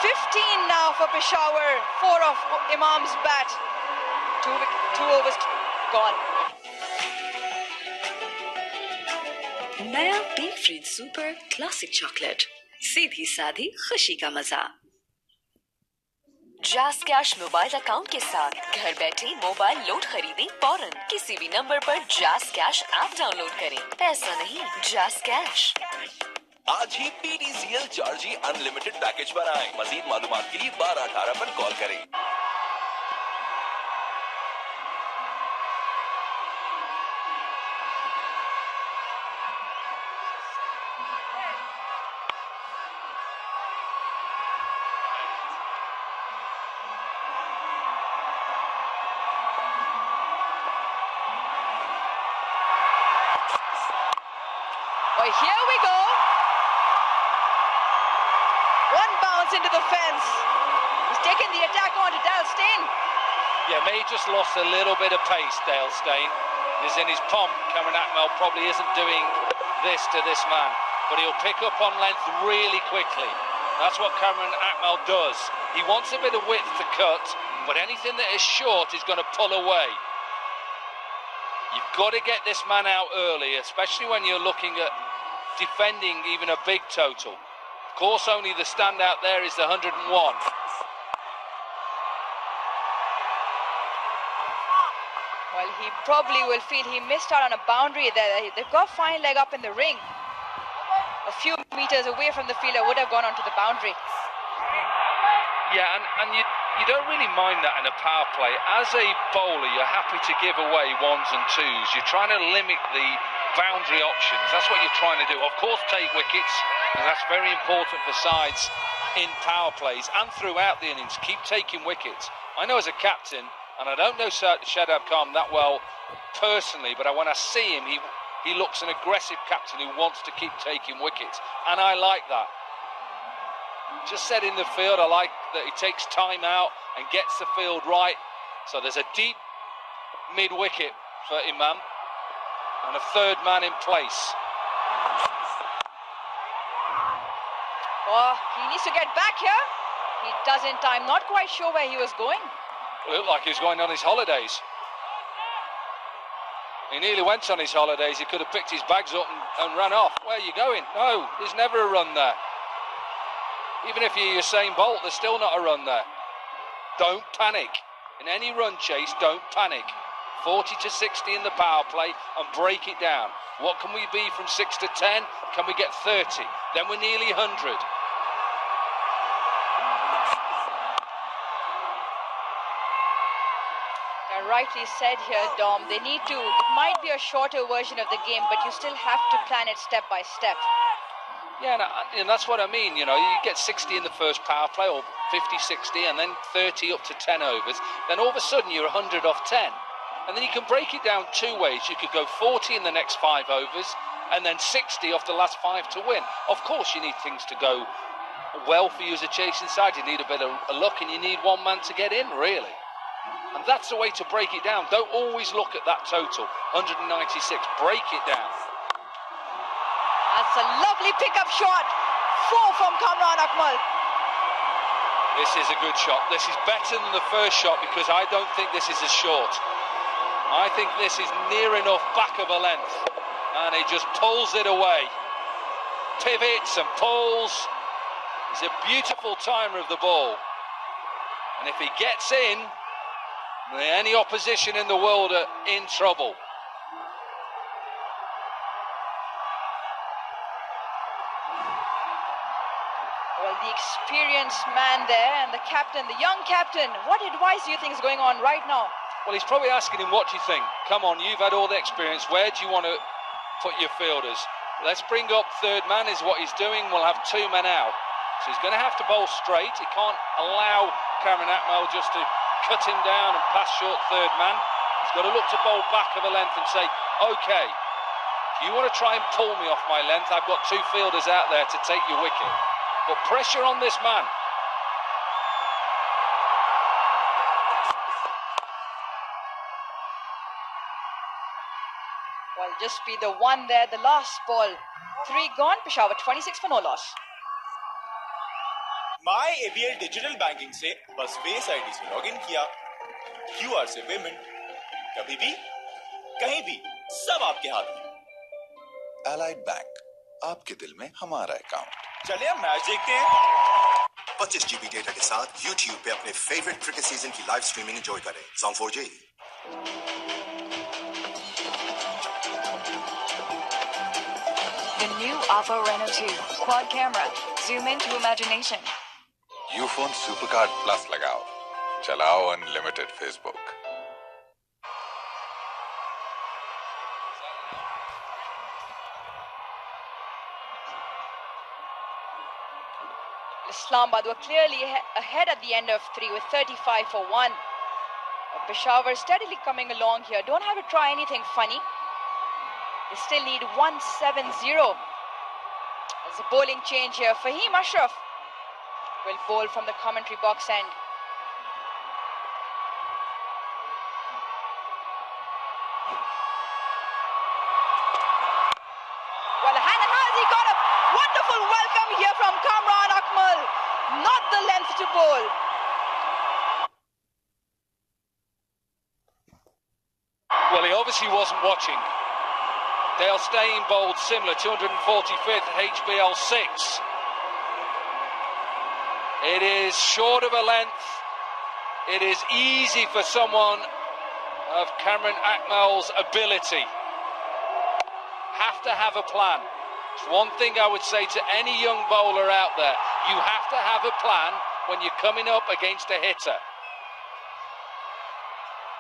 15 now for Peshawar. 4 of Imam's bat. 2 overs gone. नया बी फ्रिज super classic chocolate, सीधी साधी खुशी का मजा। जैस cash mobile account के साथ घर बैठे मोबाइल लोड खरीदें फौरन। किसी भी नंबर पर जैस कैश ऐप डाउनलोड करें। पैसा नहीं, जैस कैश। आज ही PDCL चार्जी अनलिमिटेड पैकेज बनाएं। मजीद मालूमात के लिए 1218 पर कॉल करें। Well, here we go. 1 bounce into the fence. He's taken the attack on to Dale Steyn. Yeah, May just lost a little bit of pace, Dale Steyn. He's in his pomp. Cameron Akmal probably isn't doing this to this man, but he'll pick up on length really quickly. That's what Cameron Akmal does. He wants a bit of width to cut, but anything that is short is going to pull away. You've got to get this man out early, especially when you're looking at defending even a big total. Of course, only the standout there is the 101. Well, he probably will feel he missed out on a boundary there. They've got fine leg up in the ring. A few meters away from the fielder would have gone onto the boundary. Yeah, and you don't really mind that in a power play. As a bowler, you're happy to give away 1s and 2s. You're trying to limit the boundary options. That's what you're trying to do. Of course, take wickets, and that's very important for sides in power plays and throughout the innings. Keep taking wickets. I know as a captain, and I don't know Shadab Khan that well personally, but when I see him, he looks an aggressive captain who wants to keep taking wickets, and I like that. Just setting the field. I like that he takes time out and gets the field right. So there's a deep mid-wicket for Imam and a third man in place. Oh, he needs to get back here. He does in time. Not quite sure where he was going. It looked like he was going on his holidays. He nearly went on his holidays. He could have picked his bags up and ran off. Where are you going? No, there's never a run there. Even if you're Usain Bolt, there's still not a run there. Don't panic. In any run chase, don't panic. 40 to 60 in the power play and break it down. What can we be from 6 to 10? Can we get 30? Then we're nearly 100. Rightly said here, Dom. They need to, it might be a shorter version of the game, but you still have to plan it step by step. Yeah, and that's what I mean. You know, you get 60 in the first power play, or 50, 60, and then 30 up to 10 overs. Then all of a sudden you're 100 off 10. And then you can break it down two ways. You could go 40 in the next 5 overs, and then 60 off the last 5 to win. Of course, you need things to go well for you as a chasing side. You need a bit of luck, and you need one man to get in, really. And that's the way to break it down. Don't always look at that total, 196. Break it down. That's a lovely pickup shot. 4 from Kamran Akmal. This is a good shot. This is better than the first shot because I don't think this is as short. I think this is near enough back of a length. And he just pulls it away. Pivots and pulls. He's a beautiful timer of the ball. And if he gets in, any opposition in the world are in trouble. Well, the experienced man there and the captain, the young captain, what advice do you think is going on right now? Well, he's probably asking him, what do you think? Come on, you've had all the experience. Where do you want to put your fielders? Let's bring up third man is what he's doing. We'll have 2 men out. So he's going to have to bowl straight. He can't allow Kamran Akmal just to cut him down and pass short third man. He's got to look to bowl back of a length and say, okay, if you want to try and pull me off my length, I've got 2 fielders out there to take your wicket. But pressure on this man. Well, just be the one there, the last ball. 3 gone, Peshawar 26 for no loss. My ABL digital banking से बस face ID से login किया, QR से payment, कभी भी कहीं भी सब आपके हाथ में। एलाइड बैंक, आपके दिल में हमारा अकाउंट। चलिए अब मैच देखते हैं। 25 GB डेटा के साथ YouTube पे अपने फेवरेट क्रिकेट सीजन की लाइव स्ट्रीमिंग एंजॉय करें। Zone 4G। The new Oppo Reno 2 quad camera. Zoom into imagination. Ufone Supercard plus लगाओ, चलाओ unlimited Facebook. Islamabad were clearly ahead at the end of 3 with 35 for 1. Peshawar steadily coming along here. Don't have to try anything funny. They still need 170. There's a bowling change here. Fahim Ashraf will bowl from the commentary box end. Well, has he got a wonderful welcome here from Kamran Akmal. Not the length to bowl. Well, he obviously wasn't watching. Dale Steyn bowled similar, 245th HBL 6. It is short of a length. It is easy for someone of Kamran Akmal's ability. Have to have a plan. It's one thing I would say to any young bowler out there. You have to have a plan when you're coming up against a hitter.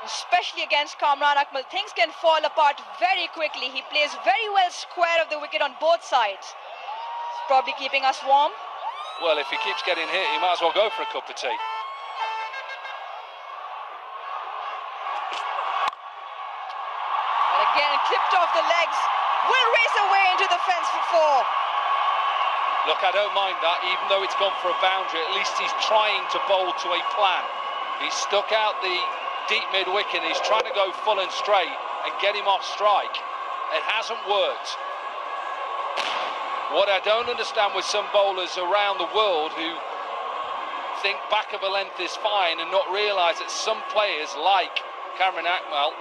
Especially against Kamran Akmal, things can fall apart very quickly. He plays very well square of the wicket on both sides. He's probably keeping us warm. Well, if he keeps getting hit, he might as well go for a cup of tea. And again, clipped off the legs. Will race away into the fence for 4. Look, I don't mind that, even though it's gone for a boundary. At least he's trying to bowl to a plan. He's stuck out the deep mid-wicket. He's trying to go full and straight and get him off strike. It hasn't worked. What I don't understand with some bowlers around the world who think back of a length is fine and not realise that some players, like Cameron Akmal,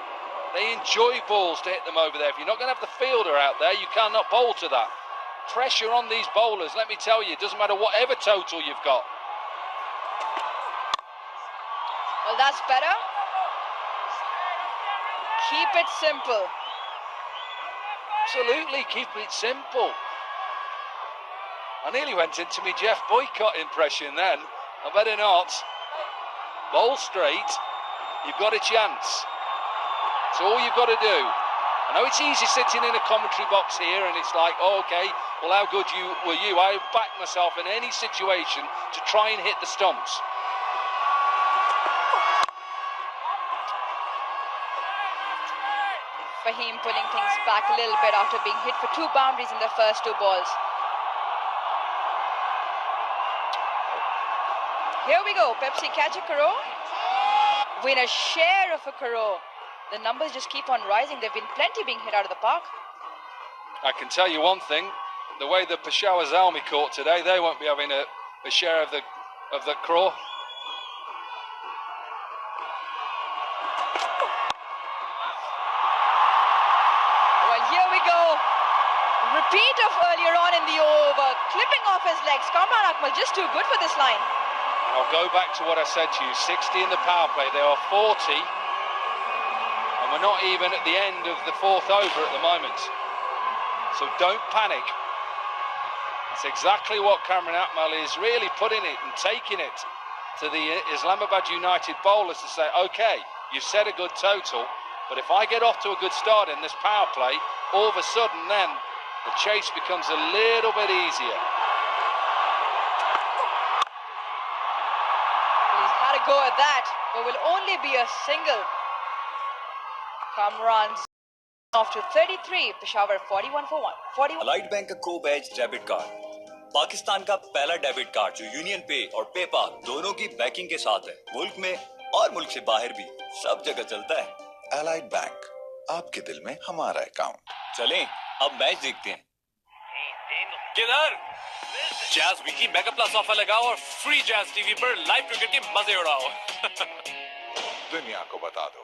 they enjoy balls to hit them over there. If you're not going to have the fielder out there, you cannot bowl to that. Pressure on these bowlers, let me tell you, it doesn't matter whatever total you've got. Well, that's better. Keep it simple. Absolutely, keep it simple. I nearly went into me Jeff Boycott impression then. I better not. Bowl straight, you've got a chance. It's all you've got to do. I know it's easy sitting in a commentary box here and it's like, oh, okay, well, how good were you? I back myself in any situation to try and hit the stumps. Fahim pulling things back a little bit after being hit for 2 boundaries in the first 2 balls. Here we go. Pepsi catch a crore. Win a share of a crore. The numbers just keep on rising. There have been plenty being hit out of the park. I can tell you one thing. The way the Peshawar Zalmi caught today, they won't be having a share of the crore. Well, here we go. Repeat of earlier on in the over. Clipping off his legs. Kamran Akmal just too good for this line. And I'll go back to what I said to you. 60 in the power play. There are 40. And we're not even at the end of the 4th over at the moment. So don't panic. That's exactly what Cameron Akmal is really putting it and taking it to the Islamabad United bowlers to say, okay, you've set a good total, but if I get off to a good start in this power play, all of a sudden then the chase becomes a little bit easier. He's had a go at that, but will only be a single. Kamran's off to 33, Peshawar 41 for 1. Allied bank का को batch debit card Pakistan का पहला debit card जो union पे और PayPal दोनों की banking के साथ है। मुल्क में और मुल्क से बाहर भी सब जगह चलता है। एलाइड बैंक, आपके दिल में हमारा अकाउंट। चलें अब मैच देखते हैं। किधर? Jazz weekly mega plus offer लगाओ और फ्री जैज़ टीवी पर लाइव क्रिकेट के मजे उड़ाओ। दुनिया को बता दो।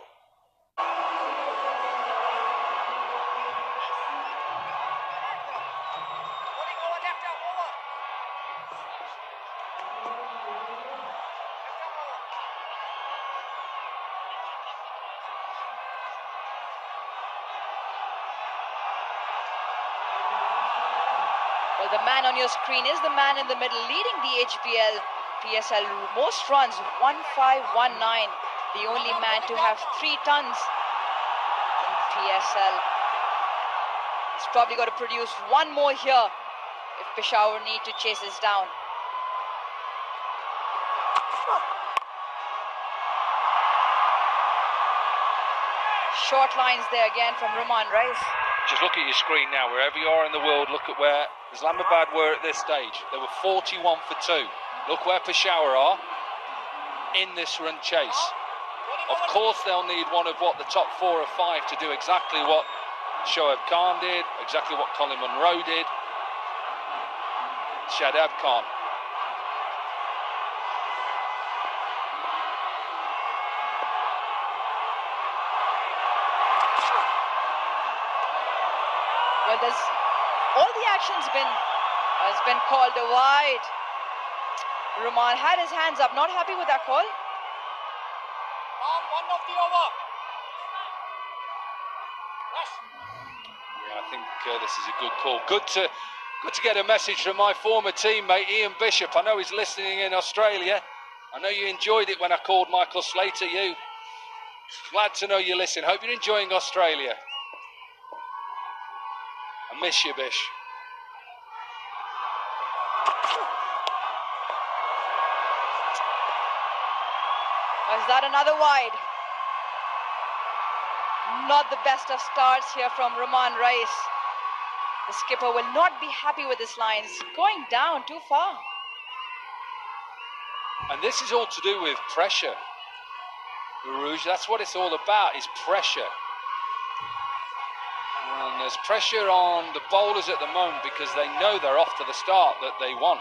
Well, the man on your screen is the man in the middle leading the PSL most runs, 1519. The only man to have 3 tons in PSL. He's probably got to produce 1 more here if Peshawar need to chase this down. Short lines there again from Rahman Rice. Just look at your screen now, wherever you are in the world, look at where Islamabad were at this stage. They were 41 for 2. Look where Peshawar are in this run chase. Of course they'll need one of the top 4 or 5 to do exactly what Shoaib Khan did, exactly what Colin Munro did. Shadab Khan. Well, all the action's has been called a wide. Rahman had his hands up, not happy with that call. One of the over. Yeah, I think this is a good call. Good to get a message from my former teammate Ian Bishop. I know he's listening in Australia. I know you enjoyed it when I called Michael Slater. Glad to know you listen. Hope you're enjoying Australia. I miss you, Bish. Is that another wide? Not the best of starts here from Rahman Rice. The skipper will not be happy with this line. It's going down too far. And this is all to do with pressure. Rouge, that's what it's all about, is pressure. And there's pressure on the bowlers at the moment because they know they're off to the start that they want.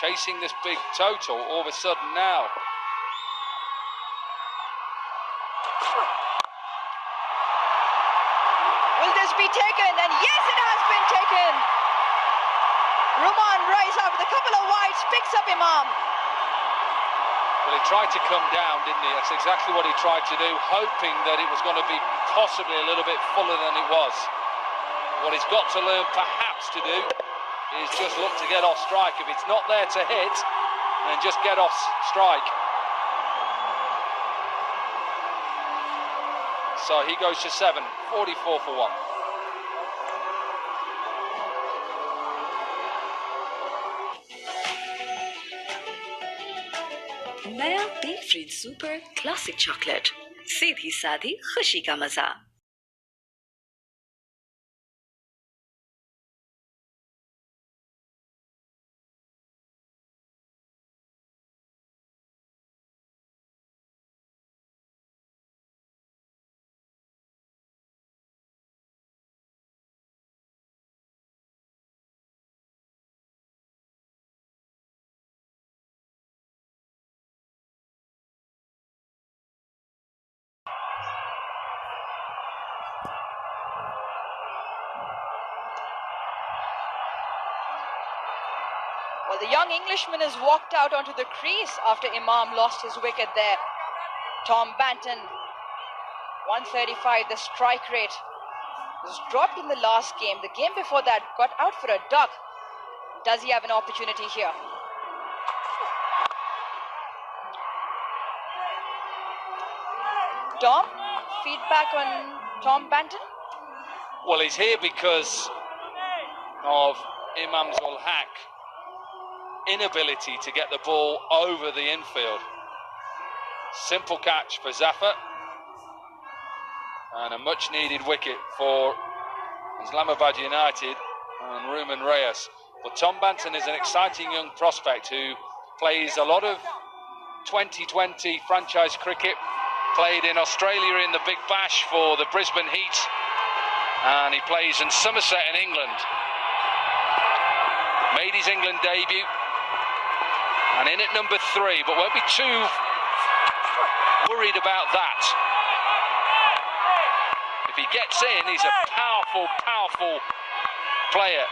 Chasing this big total all of a sudden now. Will this be taken? And yes, it has been taken. Ruman Rice, after a couple of wides, picks up Imam. Well, he tried to come down, didn't he? That's exactly what he tried to do, hoping that it was going to be possibly a little bit fuller than it was. What he's got to learn perhaps to do is just look to get off strike. If it's not there to hit, then just get off strike. So he goes to 7, 44 for 1. नया बी फ्रिज super classic chocolate, सीधी सादी खुशी का मजा। Well, the young Englishman has walked out onto the crease after Imam lost his wicket there. Tom Banton, 135, the strike rate was dropped in the last game. The game before that got out for a duck. Does he have an opportunity here? Tom, feedback on Tom Banton? Well, he's here because of Imam's ul-Haq inability to get the ball over the infield. Simple catch for Zafar and a much needed wicket for Islamabad United and Ruman Reyes. But Tom Banton is an exciting young prospect who plays a lot of 2020 franchise cricket, played in Australia in the Big Bash for the Brisbane Heat, and he plays in Somerset in England. Made his England debut and in at number 3, but won't be too worried about that. If he gets in, he's a powerful, powerful player.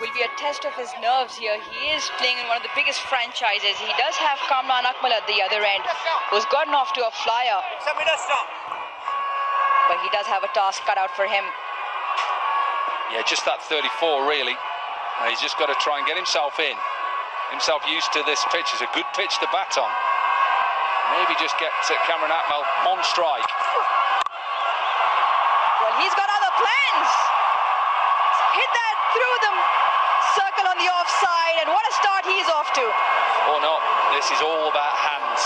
Will be a test of his nerves here. He is playing in one of the biggest franchises. He does have Kamran Akmal at the other end, who's gotten off to a flyer. But he does have a task cut out for him. Yeah, just that 34 really. He's just got to try and get himself used to this pitch. It's a good pitch to bat on. Maybe just get Kamran Akmal on strike. Well, he's got other plans. Hit that through the circle on the offside, and what a start he's off to. Or not, this is all about hands.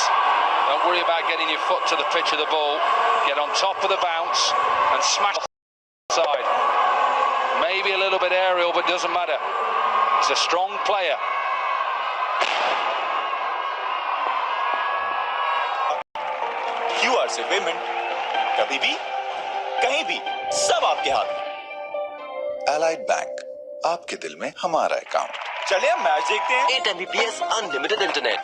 Don't worry about getting your foot to the pitch of the ball. Get on top of the bounce and smash the side. Maybe a little bit aerial, but doesn't matter. He's a strong player. QR से payment कभी भी कहीं भी सब आपके हाथ में। Allied Bank, आपके दिल में हमारा अकाउंट। चलिए हम मैच देखते हैं। 8 Mbps अनलिमिटेड इंटरनेट।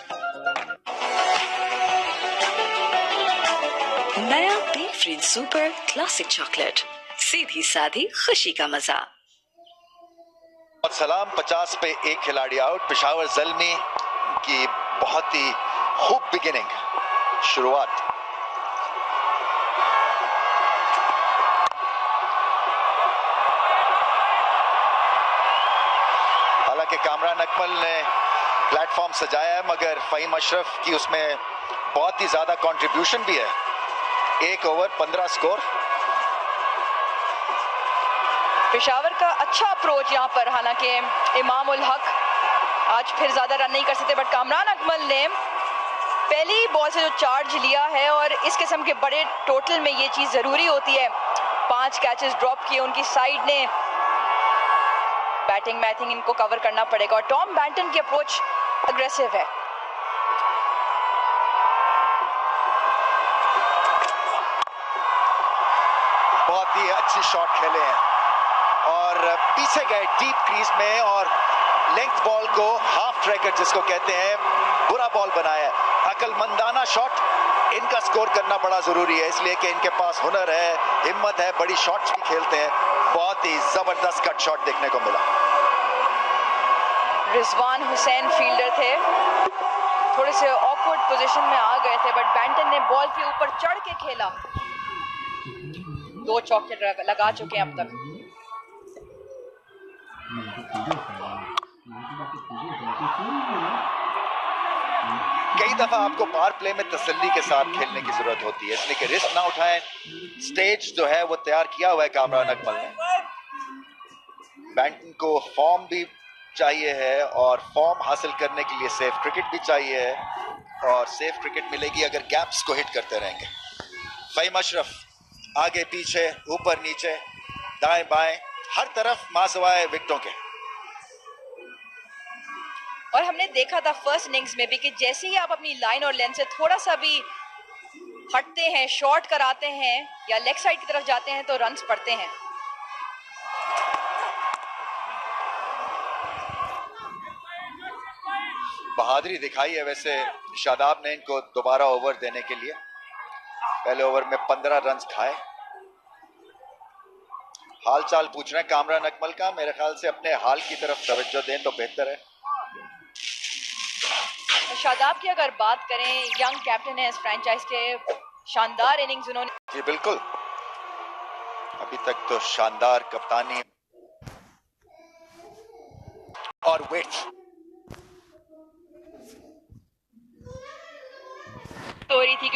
नया बी फ्रिज सुपर क्लासिक चॉकलेट, सीधी सादी खुशी का मजा। सलाम 50 पे एक खिलाड़ी आउट। पेशावर ज़ल्मी की बहुत ही खूब बिगिनिंग, शुरुआत। हालांकि कामरान अकमल ने प्लेटफॉर्म सजाया है, मगर फ़हीम अशरफ की उसमें बहुत ही ज्यादा कंट्रीब्यूशन भी है। 1 ओवर 15 स्कोर। पेशावर का अच्छा अप्रोच यहाँ पर, हालांकि इमाम उल हक आज फिर ज्यादा रन नहीं कर सकते, बट कामरान अकमल ने पहली बॉल से जो चार्ज लिया है, और इस किस्म के बड़े टोटल में ये चीज जरूरी होती है। 5 कैचेस ड्रॉप किए उनकी साइड ने। बैटिंग में आई थिंक इनको कवर करना पड़ेगा, और टॉम बैंटन की अप्रोच अग्रेसिव है। बहुत ही अच्छी शॉट खेले हैं और पीछे गए डीप क्रीज में, और लेंथ बॉल को हाफ ट्रैकर जिसको कहते हैं, बुरा बॉल बनाया है। अकलमंदाना शॉट, इनका स्कोर करना बड़ा जरूरी है, इसलिए कि इनके पास हुनर है, हिम्मत है, बड़ी शॉट्स भी खेलते हैं। बहुत ही जबरदस्त कट शॉट देखने को मिला। रिजवान हुसैन फील्डर थे, थोड़े से ऑकवर्ड पोजीशन में आ गए थे, बट बैंटन ने बॉल के ऊपर चढ़ के खेला। 2 चौके लगा चुके हैं अब तक। कई दफा आपको पावर प्ले में तसल्ली के साथ खेलने की जरूरत होती है, इसलिए कि रिस्क ना उठाएं। स्टेज जो है वो तैयार किया हुआ है कामरान अकमल ने। बैंटन को फॉर्म भी चाहिए है, और फॉर्म हासिल करने के लिए सेफ क्रिकेट भी चाहिए है, और सेफ क्रिकेट मिलेगी अगर गैप्स को हिट करते रहेंगे। फहीम अशरफ आगे पीछे, ऊपर नीचे, दाएं बाएं, हर तरफ मासवाए विकेटों के। और हमने देखा था फर्स्ट इनिंग्स में भी कि जैसे ही आप अपनी लाइन और लेंथ से थोड़ा सा भी हटते हैं, शॉर्ट कराते हैं या लेग साइड की तरफ जाते हैं, तो रन्स पड़ते हैं। बहादुरी दिखाई है वैसे शादाब ने इनको दोबारा ओवर देने के लिए। पहले ओवर में 15 रन खाए। हाल चाल पूछ रहे हैं कामरान अकमल का, मेरे ख्याल से अपने हाल की तरफ तवज्जो दें तो बेहतर है। शादाब की अगर बात करें, यंग कैप्टन है इस फ्रेंचाइज के, शानदार इनिंग्स उन्होंने। जी बिल्कुल, अभी तक तो शानदार कप्तानी और वेट हो रही थी।